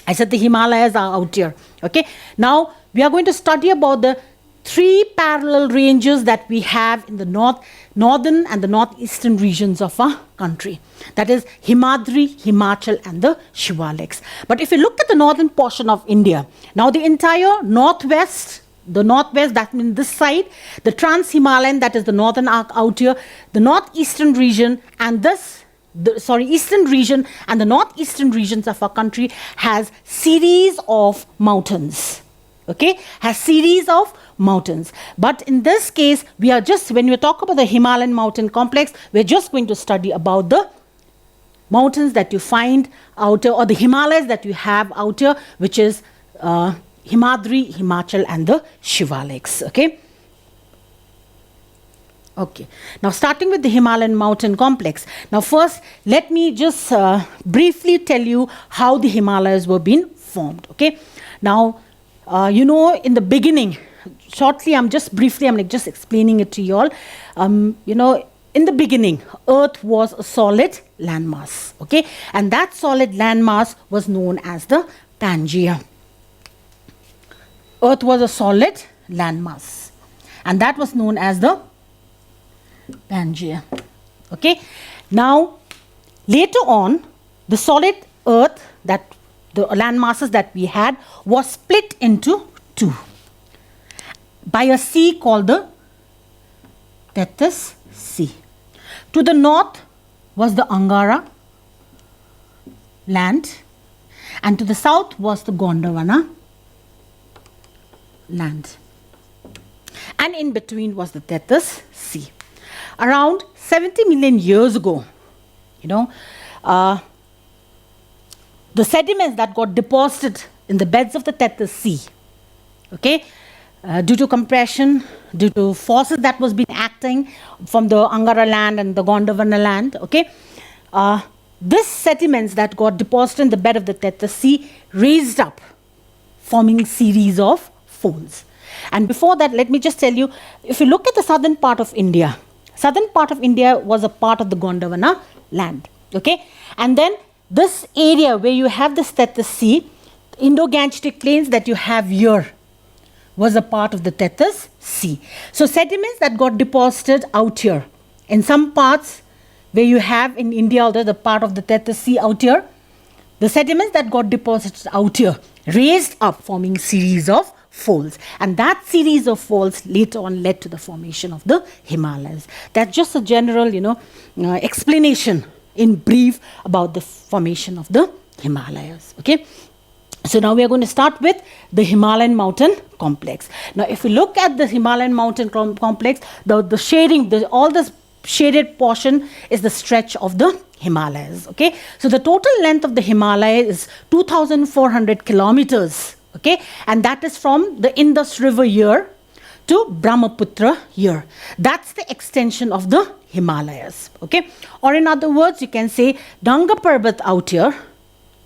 I said the Himalayas are out here. Okay, now we are going to study about the three parallel ranges that we have in the northern and the northeastern regions of our country. That is Himadri, Himachal and the Shivaliks. But if you look at the northern portion of India, now the entire northwest, that means this side, the Trans-Himalayan, that is the northern arc out here, the northeastern region and eastern region and the northeastern regions of our country has series of mountains. Okay, has series of mountains. But in this case, we are just, when we talk about the Himalayan mountain complex, we're just going to study about the mountains that you find out here, or the Himalayas that you have out here, which is Himadri, Himachal and the Shivaliks. Okay. Okay. Now starting with the Himalayan mountain complex. Now first, let me just briefly tell you how the Himalayas were being formed. Okay. Now, in the beginning, shortly, I'm just explaining it to you all. In the beginning, Earth was a solid landmass. Okay. And that solid landmass was known as the Pangaea. Earth was a solid landmass, and that was known as the Pangaea. Okay. Now, later on, the solid Earth, that the land masses that we had, was split into two by a sea called the Tethys Sea. To the north was the Angara land, and to the south was the Gondwana land, and in between was the Tethys Sea. Around 70 million years ago, the sediments that got deposited in the beds of the Tethys Sea, okay, due to compression, due to forces that was been acting from the Angara land and the Gondwana land, okay, this sediments that got deposited in the bed of the Tethys Sea raised up, forming series of folds. And before that, let me just tell you, if you look at the southern part of India was a part of the Gondwana land. Okay, and then this area where you have the Tethys Sea, Indo-Gangetic plains that you have here was a part of the Tethys Sea. So sediments that got deposited out here. In some parts where you have in India, although the part of the Tethys Sea out here, the sediments that got deposited out here raised up, forming series of folds. And that series of folds later on led to the formation of the Himalayas. That's just a general, explanation in brief about the formation of the Himalayas. Okay. So now we are going to start with the Himalayan mountain complex. Now if we look at the Himalayan mountain complex, the shading, all this shaded portion is the stretch of the Himalayas. Okay, so the total length of the Himalaya is 2,400 kilometers. Okay, and that is from the Indus River here to Brahmaputra here. That's the extension of the Himalayas. Okay, or in other words, you can say Nanga Parbat out here.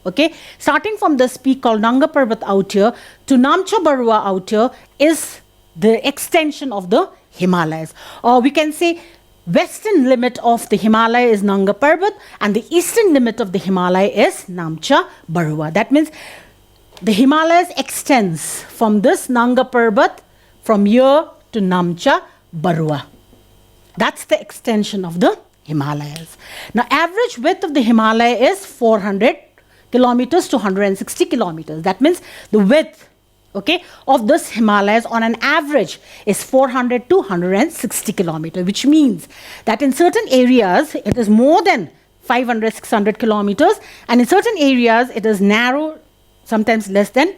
Okay, starting from this peak called Nanga Parbat out here to Namcha Barua out here is the extension of the Himalayas. Or we can say western limit of the Himalaya is Nanga Parbat and the eastern limit of the Himalaya is Namcha Barua. That means the Himalayas extends from this Nanga Parbat from here to Namcha Barua. That's the extension of the Himalayas. Now average width of the Himalaya is 400 kilometers to 160 kilometers. That means the width, okay, of this Himalayas on an average is 400 to 160 kilometers, which means that in certain areas it is more than 500, 600 kilometers, and in certain areas it is narrow, sometimes less than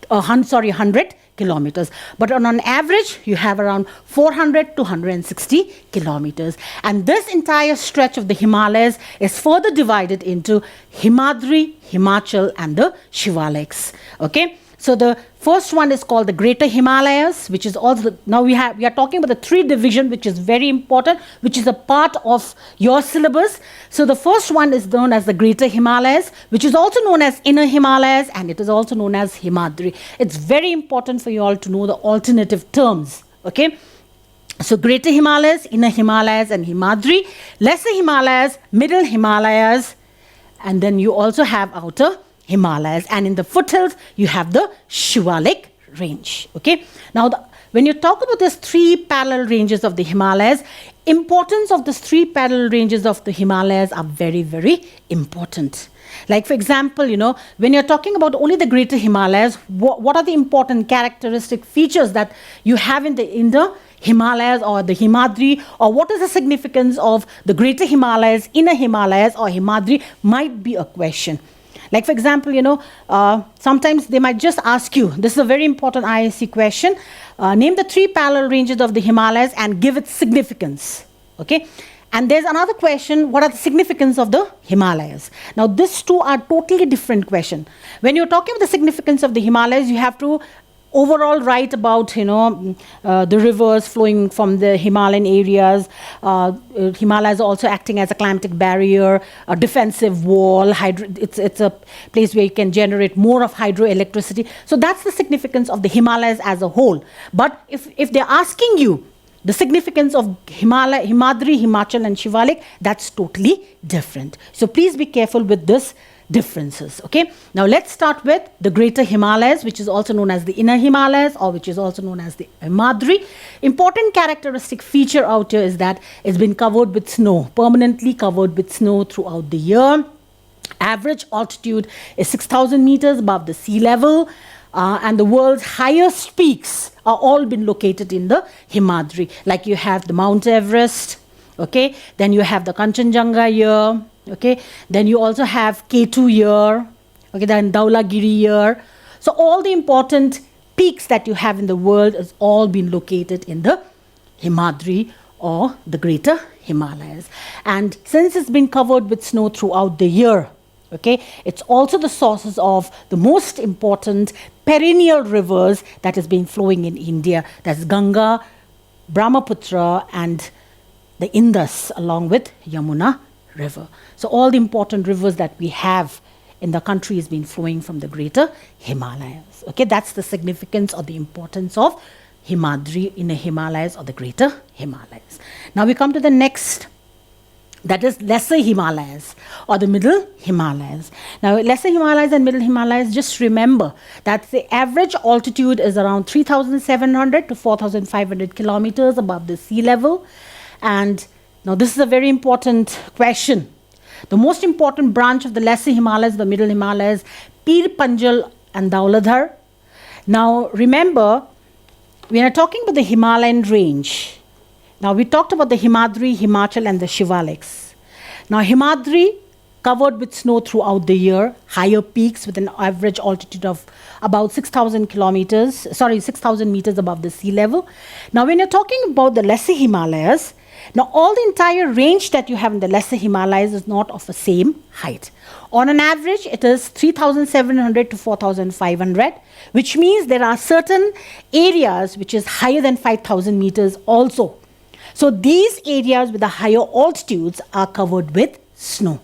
100 kilometers. But on an average, you have around 400 to 160 kilometers. And this entire stretch of the Himalayas is further divided into Himadri, Himachal, and the Shivaliks. Okay. So the first one is called the Greater Himalayas, which is also, now we are talking about the three division, which is very important, which is a part of your syllabus. So the first one is known as the Greater Himalayas, which is also known as Inner Himalayas, and it is also known as Himadri. It's very important for you all to know the alternative terms. Okay. So Greater Himalayas, Inner Himalayas, and Himadri, Lesser Himalayas, Middle Himalayas, and then you also have Outer Himalayas, and in the foothills you have the Shivalik range. Okay. Now when you talk about these three parallel ranges of the Himalayas, importance of these three parallel ranges of the Himalayas are very, very important. Like for example, when you're talking about only the Greater Himalayas, what are the important characteristic features that you have in the Himalayas or the Himadri, or what is the significance of the Greater Himalayas, Inner Himalayas, or Himadri might be a question. Like for example, sometimes they might just ask you, this is a very important ISC question, name the three parallel ranges of the Himalayas and give its significance. Okay. And there's another question, what are the significance of the Himalayas? Now these two are totally different questions. When you're talking about the significance of the Himalayas, you have to overall write about the rivers flowing from the Himalayan areas. Himalayas also acting as a climatic barrier, a defensive wall. It's a place where you can generate more of hydroelectricity. So that's the significance of the Himalayas as a whole. But if they're asking you the significance of Himadri, Himachal, and Shivalik, that's totally different. So please be careful with this differences. Okay. Now let's start with the Greater Himalayas, which is also known as the Inner Himalayas, or which is also known as the Himadri. Important characteristic feature out here is that it's been covered with snow, permanently covered with snow throughout the year. Average altitude is 6,000 meters above the sea level, and the world's highest peaks are all been located in the Himadri. Like you have the Mount Everest, okay, then you have the Kanchenjunga here, okay, then you also have K2 here, okay, then Dhaulagiri here. So all the important peaks that you have in the world has all been located in the Himadri or the Greater Himalayas. And since it's been covered with snow throughout the year, okay, it's also the sources of the most important perennial rivers that has been flowing in India. That's Ganga, Brahmaputra, and the Indus, along with Yamuna River. So all the important rivers that we have in the country has been flowing from the Greater Himalayas. Okay, that's the significance or the importance of Himadri, Inner Himalayas, or the Greater Himalayas. Now we come to the next That is lesser Himalayas or the middle Himalayas. Now, lesser Himalayas and middle Himalayas, just remember that the average altitude is around 3,700 to 4,500 kilometers above the sea level. And now this is a very important question. The most important branch of the lesser Himalayas, the middle Himalayas, Pir Panjal and Dauladhar. Now, remember, we are talking about the Himalayan range. Now, we talked about the Himadri, Himachal, and the Shivaliks. Now, Himadri, covered with snow throughout the year, higher peaks with an average altitude of about 6,000 meters above the sea level. Now, when you're talking about the lesser Himalayas, now all the entire range that you have in the lesser Himalayas is not of the same height. On an average, it is 3,700 to 4,500, which means there are certain areas which is higher than 5,000 meters also. So these areas with the higher altitudes are covered with snow.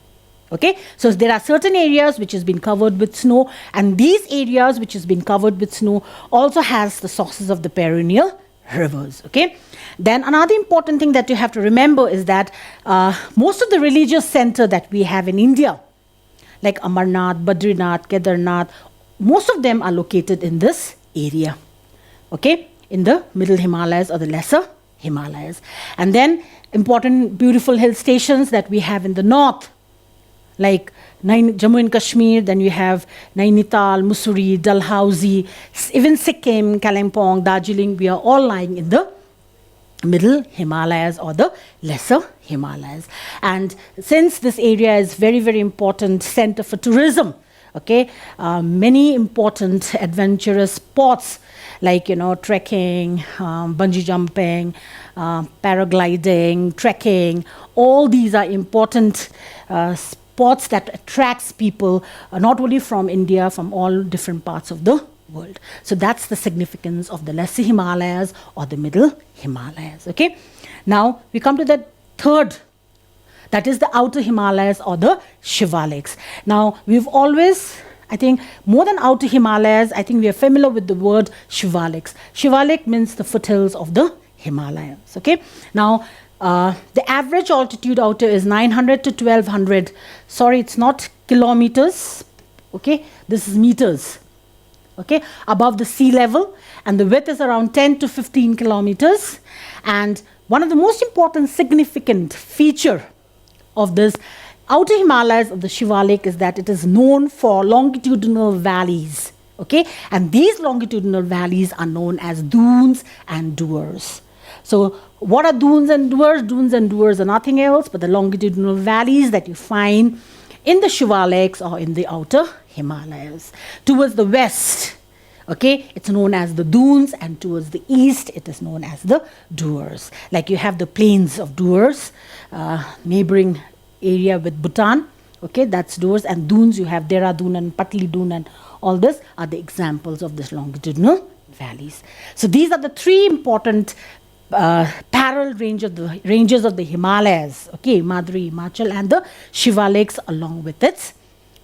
Okay, so there are certain areas which has been covered with snow, and these areas which has been covered with snow also has the sources of the perennial rivers. Okay, then another important thing that you have to remember is that most of the religious center that we have in India, like Amarnath, Badrinath, Kedarnath, most of them are located in this area. Okay, in the middle Himalayas or the lesser Himalayas. And then important beautiful hill stations that we have in the north, like Jammu and Kashmir, then you have Nainital, Mussoorie, Dalhousie, even Sikkim, Kalimpong, Darjeeling, we are all lying in the middle Himalayas or the lesser Himalayas. And since this area is very, very important center for tourism, okay, many important adventurous sports like, trekking, bungee jumping, paragliding, trekking, all these are important sports that attracts people not only from India, from all different parts of the world. So that's the significance of the lesser Himalayas or the middle Himalayas. Okay. Now we come to the third, that is the outer Himalayas or the Shivaliks. Now we've always, I think, more than outer Himalayas, I think we are familiar with the word Shivaliks. Shivalik means the foothills of the Himalayas. Okay. Now the average altitude outer is 900 to 1200. Sorry, it's not kilometers. Okay, this is meters. Okay, above the sea level, and the width is around 10 to 15 kilometers. And one of the most important significant feature of this outer Himalayas of the Shivalik is that it is known for longitudinal valleys. Okay, and these longitudinal valleys are known as dunes and dooars. So what are dunes and dooars? Dunes and dooars are nothing else but the longitudinal valleys that you find in the Shivaliks or in the outer Himalayas. Towards the west, okay, it's known as the dunes, and towards the east, it is known as the dooars. Like you have the plains of Dooars, neighboring area with Bhutan, okay, that's dooars, and dunes you have Dehradun and Patli Dun, and all this are the examples of this longitudinal valleys. So these are the three important parallel ranges of the Himalayas, okay, Himadri, Himachal, and the Shivaliks, along with its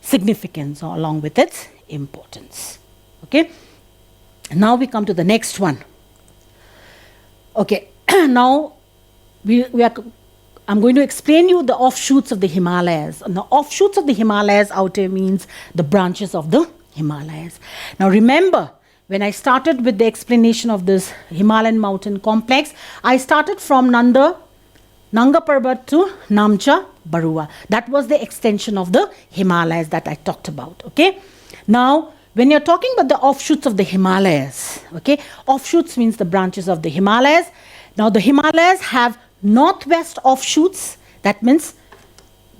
significance or along with its importance. Okay, now we come to the next one. Okay, now I'm going to explain you the offshoots of the Himalayas. And the offshoots of the Himalayas out here means the branches of the Himalayas. Now remember, when I started with the explanation of this Himalayan mountain complex, I started from Nanga Parbat to Namcha Barua. That was the extension of the Himalayas that I talked about. Okay. Now, when you're talking about the offshoots of the Himalayas, okay, offshoots means the branches of the Himalayas. Now, the Himalayas have northwest offshoots. That means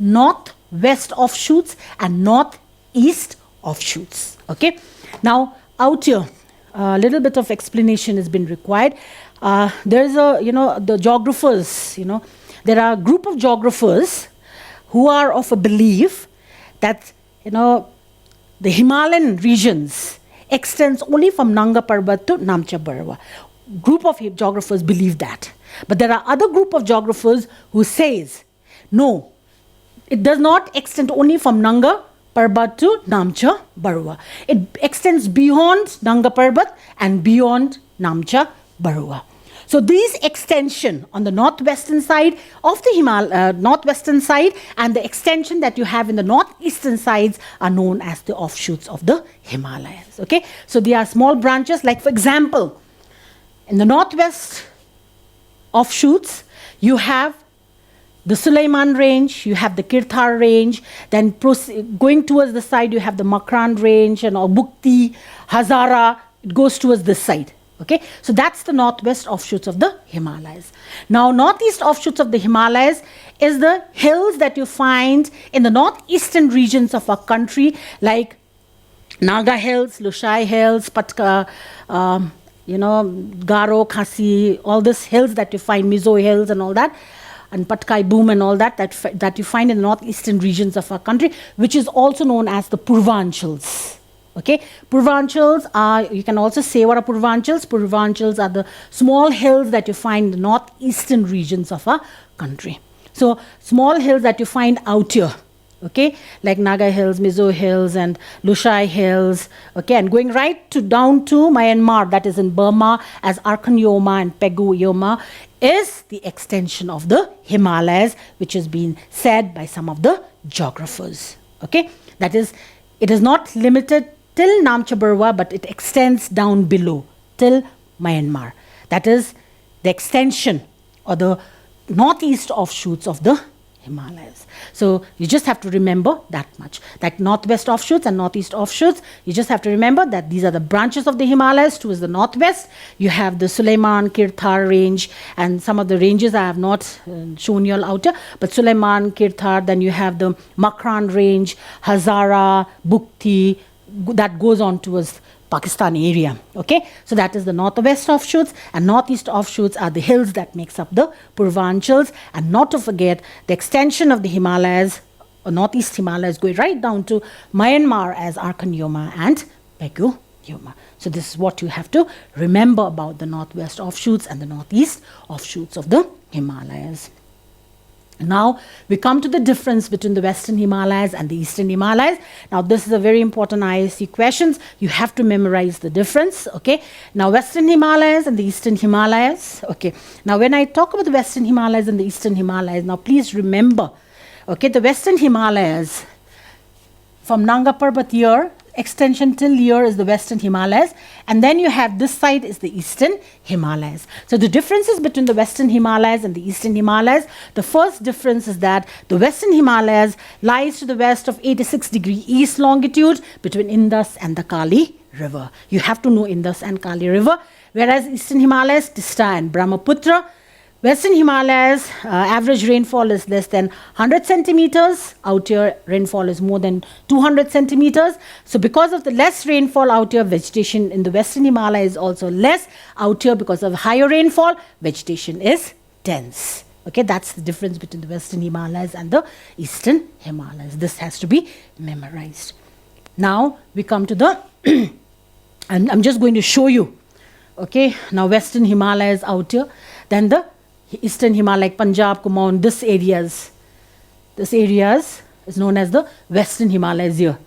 northwest offshoots and northeast offshoots. Okay. Now, out here, a little bit of explanation has been required. There's the geographers, there are a group of geographers who are of a belief that, the Himalayan regions extends only from Nanga Parbat to Namcha Barwa. Group of geographers believe that. But there are other group of geographers who says, no, it does not extend only from Nanga Parbat to Namcha Barwa. It extends beyond Nanga Parbat and beyond Namcha Barwa. So these extension on the northwestern side of the northwestern side and the extension that you have in the northeastern sides are known as the offshoots of the Himalayas. Okay, so they are small branches. Like for example, in the northwest offshoots, you have the Suleiman range, you have the Kirthar range, then going towards the side, you have the Makran range and Bukti, Hazara, it goes towards this side. Okay, so that's the northwest offshoots of the Himalayas. Now, northeast offshoots of the Himalayas is the hills that you find in the northeastern regions of our country, like Naga Hills, Lushai Hills, Patka, Garo, Khasi, all these hills that you find, Mizo Hills and all that, and Patkai Boom and all that, that you find in the northeastern regions of our country, which is also known as the Purvanchals. Okay, Purvanchals are, you can also say what are Purvanchals. Purvanchals are the small hills that you find in the northeastern regions of our country. So, small hills that you find out here, okay, like Naga Hills, Mizo Hills, and Lushai Hills, okay, and going right down to Myanmar, that is in Burma, as Arkan Yoma and Pegu Yoma, is the extension of the Himalayas, which has been said by some of the geographers. Okay, that is, it is not limited till Namcha Barwa, but it extends down below till Myanmar. That is the extension or the northeast offshoots of the Himalayas. So you just have to remember that much. Like northwest offshoots and northeast offshoots, you just have to remember that these are the branches of the Himalayas towards the northwest. You have the Suleiman, Kirthar range, and some of the ranges I have not shown you all out here, but Suleiman, Kirthar, then you have the Makran range, Hazara, Bukti, that goes on towards Pakistan area. Okay, so that is the northwest offshoots, and northeast offshoots are the hills that makes up the Purvanchals. And not to forget the extension of the Himalayas, or northeast Himalayas, going right down to Myanmar as Arkan Yoma and Pegu Yoma. So this is what you have to remember about the northwest offshoots and the northeast offshoots of the Himalayas. Now we come to the difference between the Western Himalayas and the Eastern Himalayas. Now this is a very important ISC questions. You have to memorize the difference. Okay. Now Western Himalayas and the Eastern Himalayas. Okay. Now when I talk about the Western Himalayas and the Eastern Himalayas, now please remember, okay, the Western Himalayas from Nanga Parbat here, extension till here is the Western Himalayas, and then you have this side is the Eastern Himalayas. So the differences between the Western Himalayas and the Eastern Himalayas, the first difference is that the Western Himalayas lies to the west of 86° east longitude between Indus and the Kali River. You have to know Indus and Kali River, whereas Eastern Himalayas, Tista and Brahmaputra. Western Himalayas, average rainfall is less than 100 centimeters. Out here, rainfall is more than 200 centimeters. So because of the less rainfall out here, vegetation in the Western Himalayas is also less. Out here, because of higher rainfall, vegetation is dense. Okay, that's the difference between the Western Himalayas and the Eastern Himalayas. This has to be memorized. Now, we come to the, and I'm just going to show you. Okay, now Western Himalayas out here, then the Eastern Himalaya, like Punjab, Kumaon, this areas is known as the Western Himalayas here.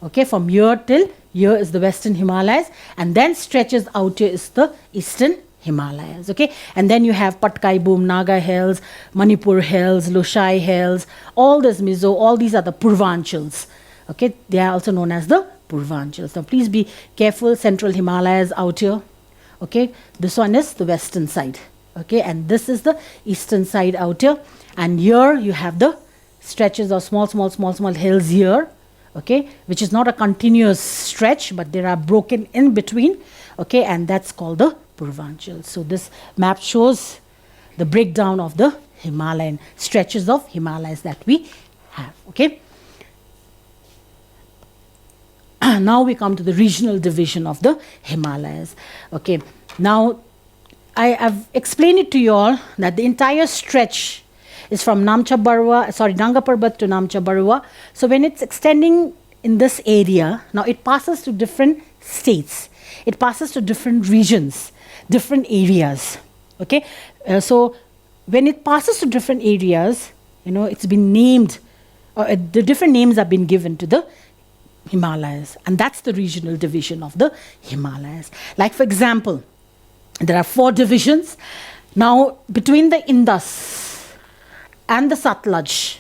Okay, from here till here is the Western Himalayas, and then stretches out here is the Eastern Himalayas. Okay, and then you have Patkai Boom, Naga Hills, Manipur Hills, Lushai Hills, all this Mizo, all these are the Purvanchals. Okay, they are also known as the Purvanchals. Now please be careful, Central Himalayas out here. Okay, this one is the western side. Okay, and this is the eastern side out here, and here you have the stretches of small hills here, okay, which is not a continuous stretch, but there are broken in between, okay, and that's called the Purvanchal. So this map shows the breakdown of the Himalayan stretches of Himalayas that we have. Okay, now we come to the regional division of the Himalayas. Okay, now I have explained it to you all that the entire stretch is from Nanga Parbat to Namcha Barwa. So when it's extending in this area, now it passes to different states. It passes to different regions, different areas. Okay, so when it passes to different areas, you know, it's been named, or the different names have been given to the Himalayas, and that's the regional division of the Himalayas. Like for example, There are 4 divisions. Now, between the Indus and the Satluj,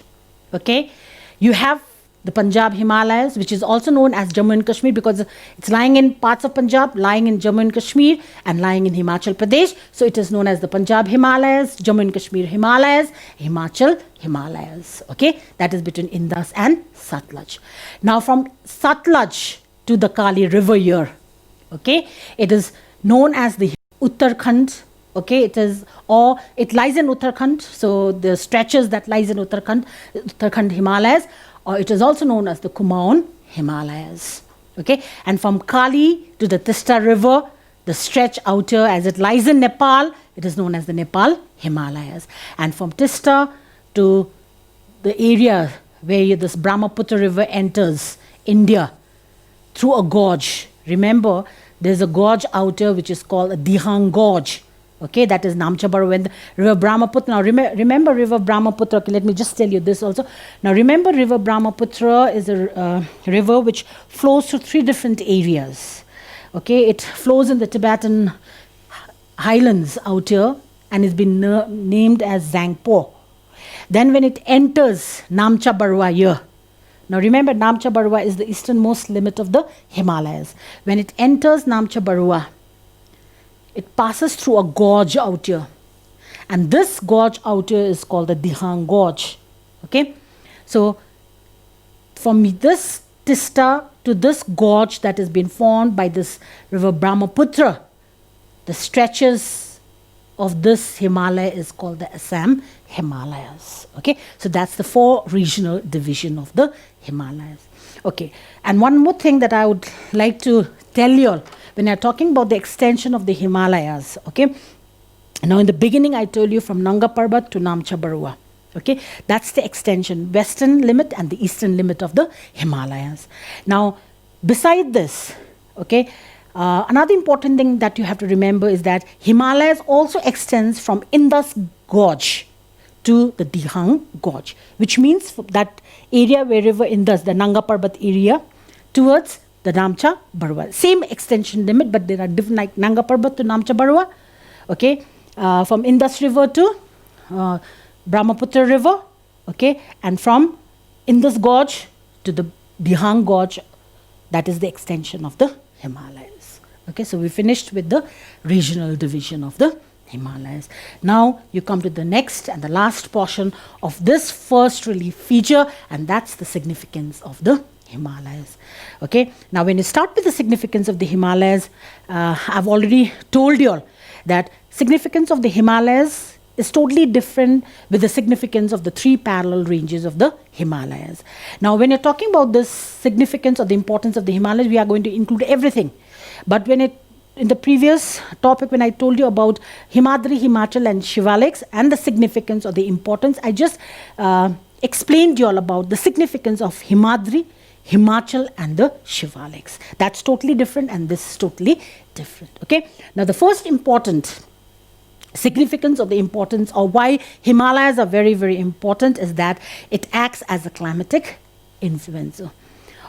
okay, you have the Punjab Himalayas, which is also known as Jammu and Kashmir, because it's lying in parts of Punjab, lying in Jammu and Kashmir, and lying in Himachal Pradesh. So it is known as the Punjab Himalayas, Jammu and Kashmir Himalayas, Himachal Himalayas. Okay, that is between Indus and Satluj. Now from Satluj to the Kali River here, okay, it is known as the Uttarakhand. Okay, it lies in Uttarakhand, so the stretches that lies in Uttarakhand Himalayas, or it is also known as the Kumaon Himalayas. Okay, and from Kali to the Tista River, the stretch outer as it lies in Nepal, it is known as the Nepal Himalayas. And from Tista to the area where this Brahmaputra River enters India through a gorge. Remember, there's a gorge outer which is called a Dihang Gorge. Okay, that is Namcha Barwa and the River Brahmaputra. Now remember River Brahmaputra. Okay, let me just tell you this also. Now remember River Brahmaputra is a river which flows through 3 different areas. Okay, it flows in the Tibetan highlands out here and has been named as Zangpo. Then when it enters Namcha Barwa here, now remember Namcha Barwa is the easternmost limit of the Himalayas. When it enters Namcha Barwa, it passes through a gorge out here. And this gorge out here is called the Dihang Gorge. Okay. So from this Tista to this gorge that has been formed by this river Brahmaputra, the stretches of this Himalaya is called the Assam Himalayas. Okay. So that's the 4 regional division of the Himalayas. Okay. And one more thing that I would like to tell you all, when you're talking about the extension of the Himalayas, okay. Now in the beginning I told you from Nanga Parbat to Namcha Barwa. Okay, that's the extension, western limit and the eastern limit of the Himalayas. Now, beside this, okay, another important thing that you have to remember is that Himalayas also extends from Indus Gorge to the Dihang Gorge, which means that area where River Indus, the Nanga Parbat area, towards the Namcha Barwa. Same extension limit, but there are different, like Nanga Parbat to Namcha Barwa, okay, from Indus River to Brahmaputra River, okay, and from Indus Gorge to the Dihang Gorge, that is the extension of the Himalayas. Okay, so we finished with the regional division of the Himalayas. Now you come to the next and the last portion of this first relief feature, and that's the significance of the Himalayas. Okay, now when you start with the significance of the Himalayas, I've already told you all that significance of the Himalayas is totally different with the significance of the 3 parallel ranges of the Himalayas. Now when you're talking about this significance or the importance of the Himalayas, we are going to include everything. But in the previous topic, when I told you about Himadri, Himachal and Shivaliks and the significance or the importance, I just explained you all about the significance of Himadri, Himachal and the Shivaliks. That's totally different and this is totally different. Okay. Now the first important significance of the importance or why Himalayas are very, very important is that it acts as a climatic influencer.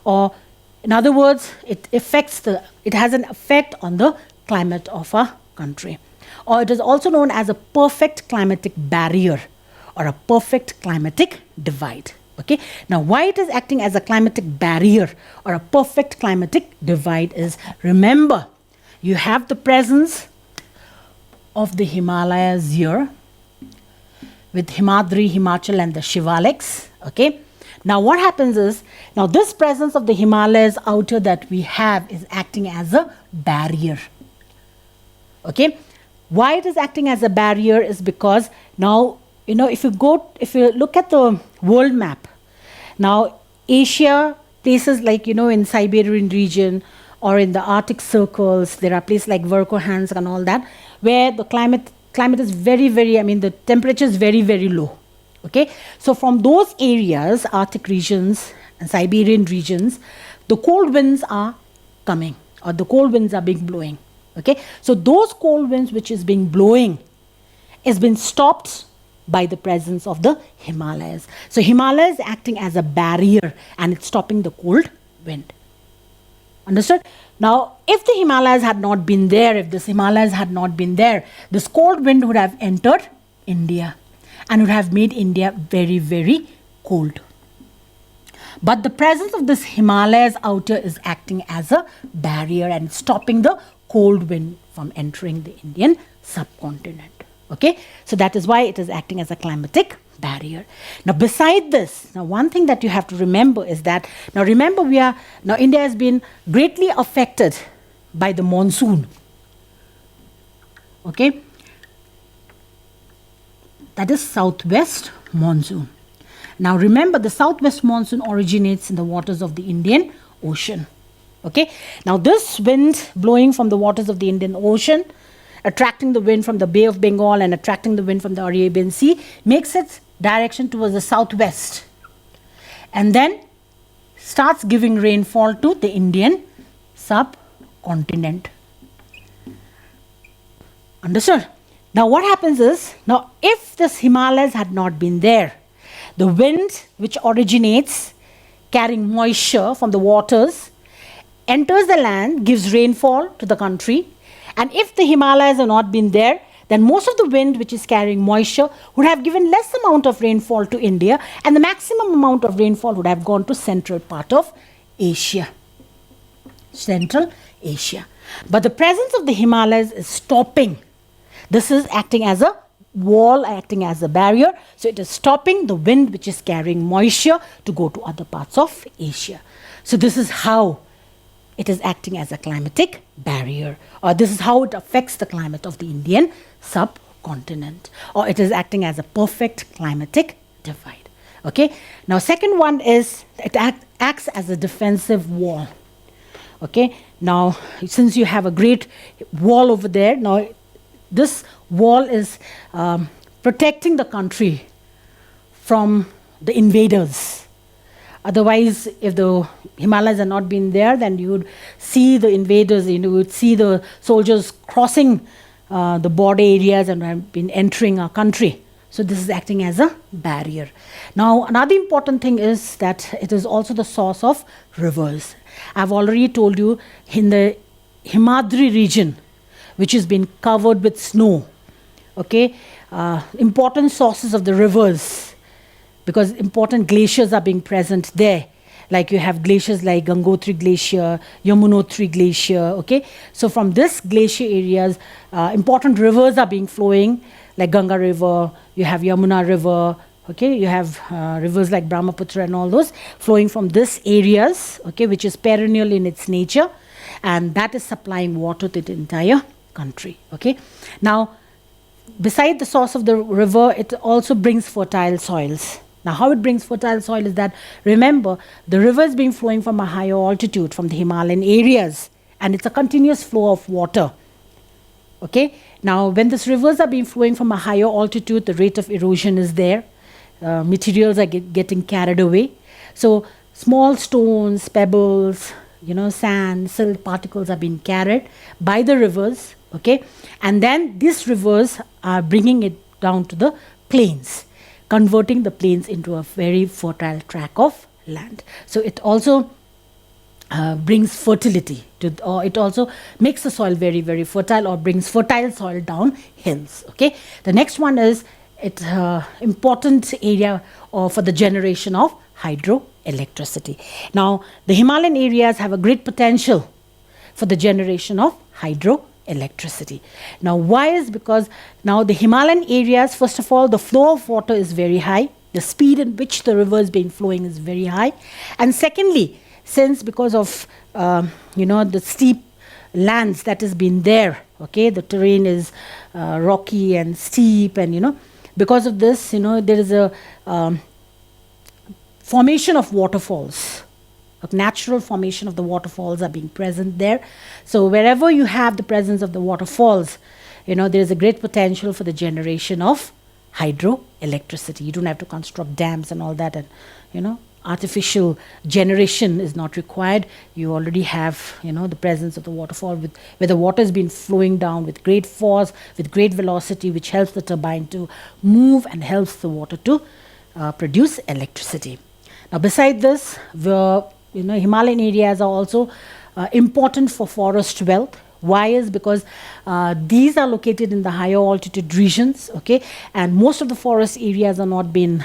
Or in other words, it has an effect on the climate of a country. Or it is also known as a perfect climatic barrier or a perfect climatic divide. Okay. Now, why it is acting as a climatic barrier or a perfect climatic divide is, remember, you have the presence of the Himalayas here with Himadri, Himachal and the Shivaliks. Okay. Now, what happens is, now this presence of the Himalayas out here that we have is acting as a barrier. Okay. Why it is acting as a barrier is because now, you know, if you look at the world map, now Asia, places like, you know, in Siberian region or in the Arctic circles, there are places like Verkhoyansk and all that, where the climate is very, very, the temperature is very, very low. Okay. So from those areas, Arctic regions and Siberian regions, the cold winds are coming or the cold winds are being blowing. Okay. So those cold winds which is being blowing has been stopped by the presence of the Himalayas. So Himalayas acting as a barrier and it's stopping the cold wind. Understood? Now, if the Himalayas had not been there, if this Himalayas had not been there, this cold wind would have entered India and would have made India very, very cold. But the presence of this Himalayas outer is acting as a barrier and stopping the cold wind from entering the Indian subcontinent. Okay, so that is why it is acting as a climatic barrier. Now, beside this, now one thing that you have to remember is that, now remember India has been greatly affected by the monsoon. Okay, that is southwest monsoon. Now remember, the southwest monsoon originates in the waters of the Indian Ocean. Okay, now this wind blowing from the waters of the Indian Ocean, attracting the wind from the Bay of Bengal and attracting the wind from the Arabian Sea, makes its direction towards the southwest and then starts giving rainfall to the Indian subcontinent. Understood? Now what happens is, now if this Himalayas had not been there, the wind which originates carrying moisture from the waters enters the land, gives rainfall to the country, and if the Himalayas had not been there, then most of the wind which is carrying moisture would have given less amount of rainfall to India, and the maximum amount of rainfall would have gone to central part of Asia. Central Asia. But the presence of the Himalayas is stopping. This is acting as a wall, acting as a barrier. So it is stopping the wind which is carrying moisture to go to other parts of Asia. So this is how it is acting as a climatic barrier, or this is how it affects the climate of the Indian subcontinent, or it is acting as a perfect climatic divide. Okay. Now, second one is it acts as a defensive wall. Okay. Now, since you have a great wall over there, now this wall is protecting the country from the invaders. Otherwise, if the Himalayas had not been there, then you would see the invaders, you would see the soldiers crossing the border areas and have been entering our country. So this is acting as a barrier. Now, another important thing is that it is also the source of rivers. I've already told you, in the Himadri region, which has been covered with snow, okay, important sources of the rivers, because important glaciers are being present there. Like you have glaciers like Gangotri Glacier, Yamunotri Glacier, okay. So from this glacier areas, important rivers are being flowing, like Ganga River, you have Yamuna River, okay. You have rivers like Brahmaputra and all those flowing from these areas, okay, which is perennial in its nature, and that is supplying water to the entire country, okay. Now, beside the source of the river, it also brings fertile soils. Now, how it brings fertile soil is that, remember, the river is being flowing from a higher altitude, from the Himalayan areas, and it's a continuous flow of water. Okay. Now, when these rivers are being flowing from a higher altitude, the rate of erosion is there. Materials are getting carried away. So, small stones, pebbles, sand, silt particles are being carried by the rivers. Okay. And then these rivers are bringing it down to the plains, converting the plains into a very fertile tract of land. So it also brings fertility or it also makes the soil very, very fertile, or brings fertile soil down hills. Okay. The next one is it's important area for the generation of hydroelectricity. Now, the Himalayan areas have a great potential for the generation of hydroelectricity. Now, why is because now the Himalayan areas, first of all, the flow of water is very high. The speed in which the river is being flowing is very high. And secondly, since because of, the steep lands that has been there, okay, the terrain is rocky and steep, and, because of this, there is a formation of waterfalls. A natural formation of the waterfalls are being present there. So wherever you have the presence of the waterfalls, there is a great potential for the generation of hydroelectricity. You don't have to construct dams and all that, and artificial generation is not required. You already have the presence of the waterfall where the water has been flowing down with great force, with great velocity, which helps the turbine to move and helps the water to produce electricity. Now, beside this, the Himalayan areas are also important for forest wealth. Why is because these are located in the higher altitude regions, okay, and most of the forest areas are not being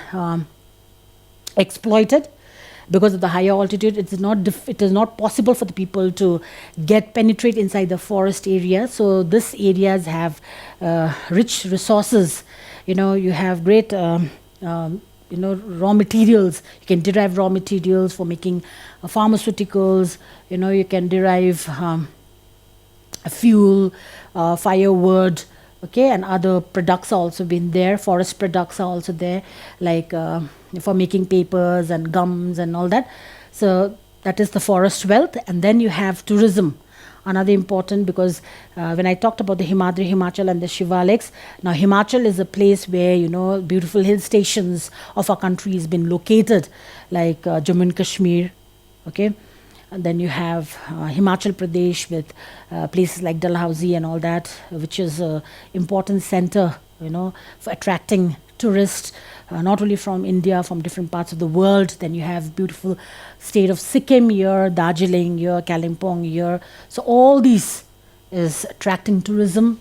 exploited. Because of the higher altitude, it is not possible for the people to penetrate inside the forest area. So these areas have rich resources. You have great raw materials. You can derive raw materials for making pharmaceuticals. You can derive fuel, firewood, okay, and other products are also been there. Forest products are also there, like for making papers and gums and all that. So that is the forest wealth. And then you have tourism, another important, because when I talked about the Himadri, Himachal and the Shivaliks, now Himachal is a place where, beautiful hill stations of our country has been located, like Jammu and Kashmir, okay. And then you have Himachal Pradesh with places like Dalhousie and all that, which is an important center, for attracting tourists, not only from India, from different parts of the world. Then you have beautiful state of Sikkim here, Darjeeling here, Kalimpong here. So all these is attracting tourism,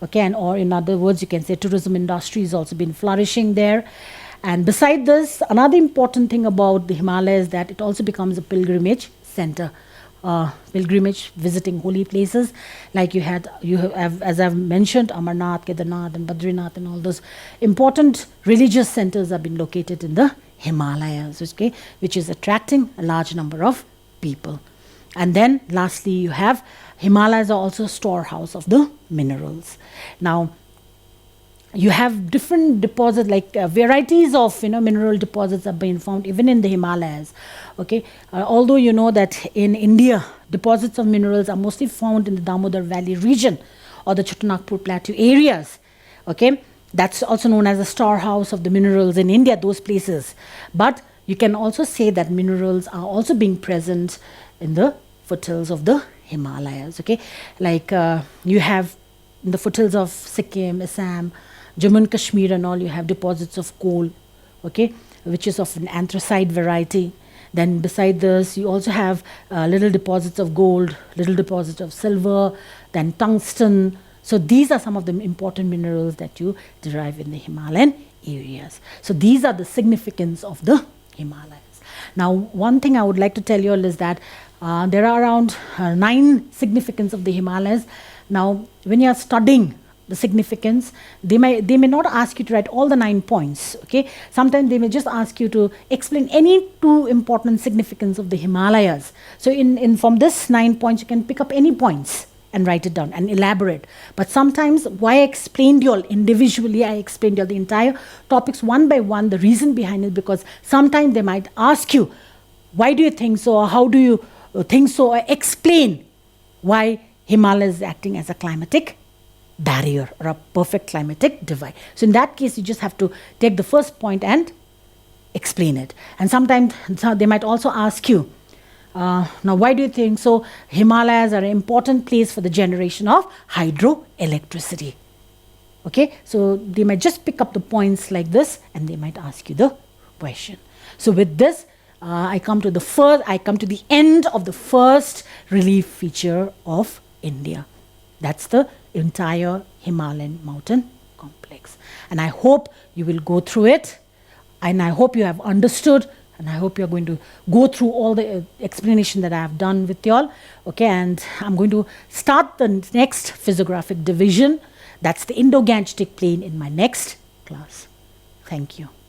okay, and or in other words, you can say tourism industry has also been flourishing there. And beside this, another important thing about the Himalayas is that it also becomes a pilgrimage center, pilgrimage, visiting holy places, like you have, as I've mentioned, Amarnath, Kedarnath and Badrinath, and all those important religious centers have been located in the Himalayas, okay, which is attracting a large number of people. And then lastly, you have Himalayas are also a storehouse of the minerals. Now, you have different deposits, like varieties of mineral deposits are being found even in the Himalayas, okay. Although you know that in India deposits of minerals are mostly found in the Damodar Valley region or the Chotanagpur Plateau areas, okay. That's also known as a storehouse of the minerals in India, those places. But you can also say that minerals are also being present in the foothills of the Himalayas, okay. Like you have in the foothills of Sikkim, Assam, Jammu and Kashmir and all, you have deposits of coal, okay, which is of an anthracite variety. Then beside this, you also have little deposits of gold, little deposits of silver, then tungsten. So these are some of the important minerals that you derive in the Himalayan areas. So these are the significance of the Himalayas. Now, one thing I would like to tell you all is that there are around 9 significance of the Himalayas. Now, when you are studying the significance, they may not ask you to write all the 9 points, okay. Sometimes they may just ask you to explain any 2 important significance of the Himalayas. So in from this 9 points, you can pick up any points and write it down and elaborate. But sometimes why I explained you all individually, I explained you all the entire topics one by one, the reason behind it, because sometimes they might ask you, why do you think so, or how do you think so, or explain why Himalaya is acting as a climatic barrier or a perfect climatic divide. So in that case, you just have to take the first point and explain it. And sometimes they might also ask you, now why do you think so Himalayas are an important place for the generation of hydroelectricity? Okay, so they might just pick up the points like this and they might ask you the question. So with this, I come to the end of the first relief feature of India. That's the entire Himalayan mountain complex. And I hope you will go through it, and I hope you have understood, and I hope you're going to go through all the explanation that I have done with you all. Okay, and I'm going to start the next physiographic division. That's the Indo-Gangetic plain in my next class. Thank you.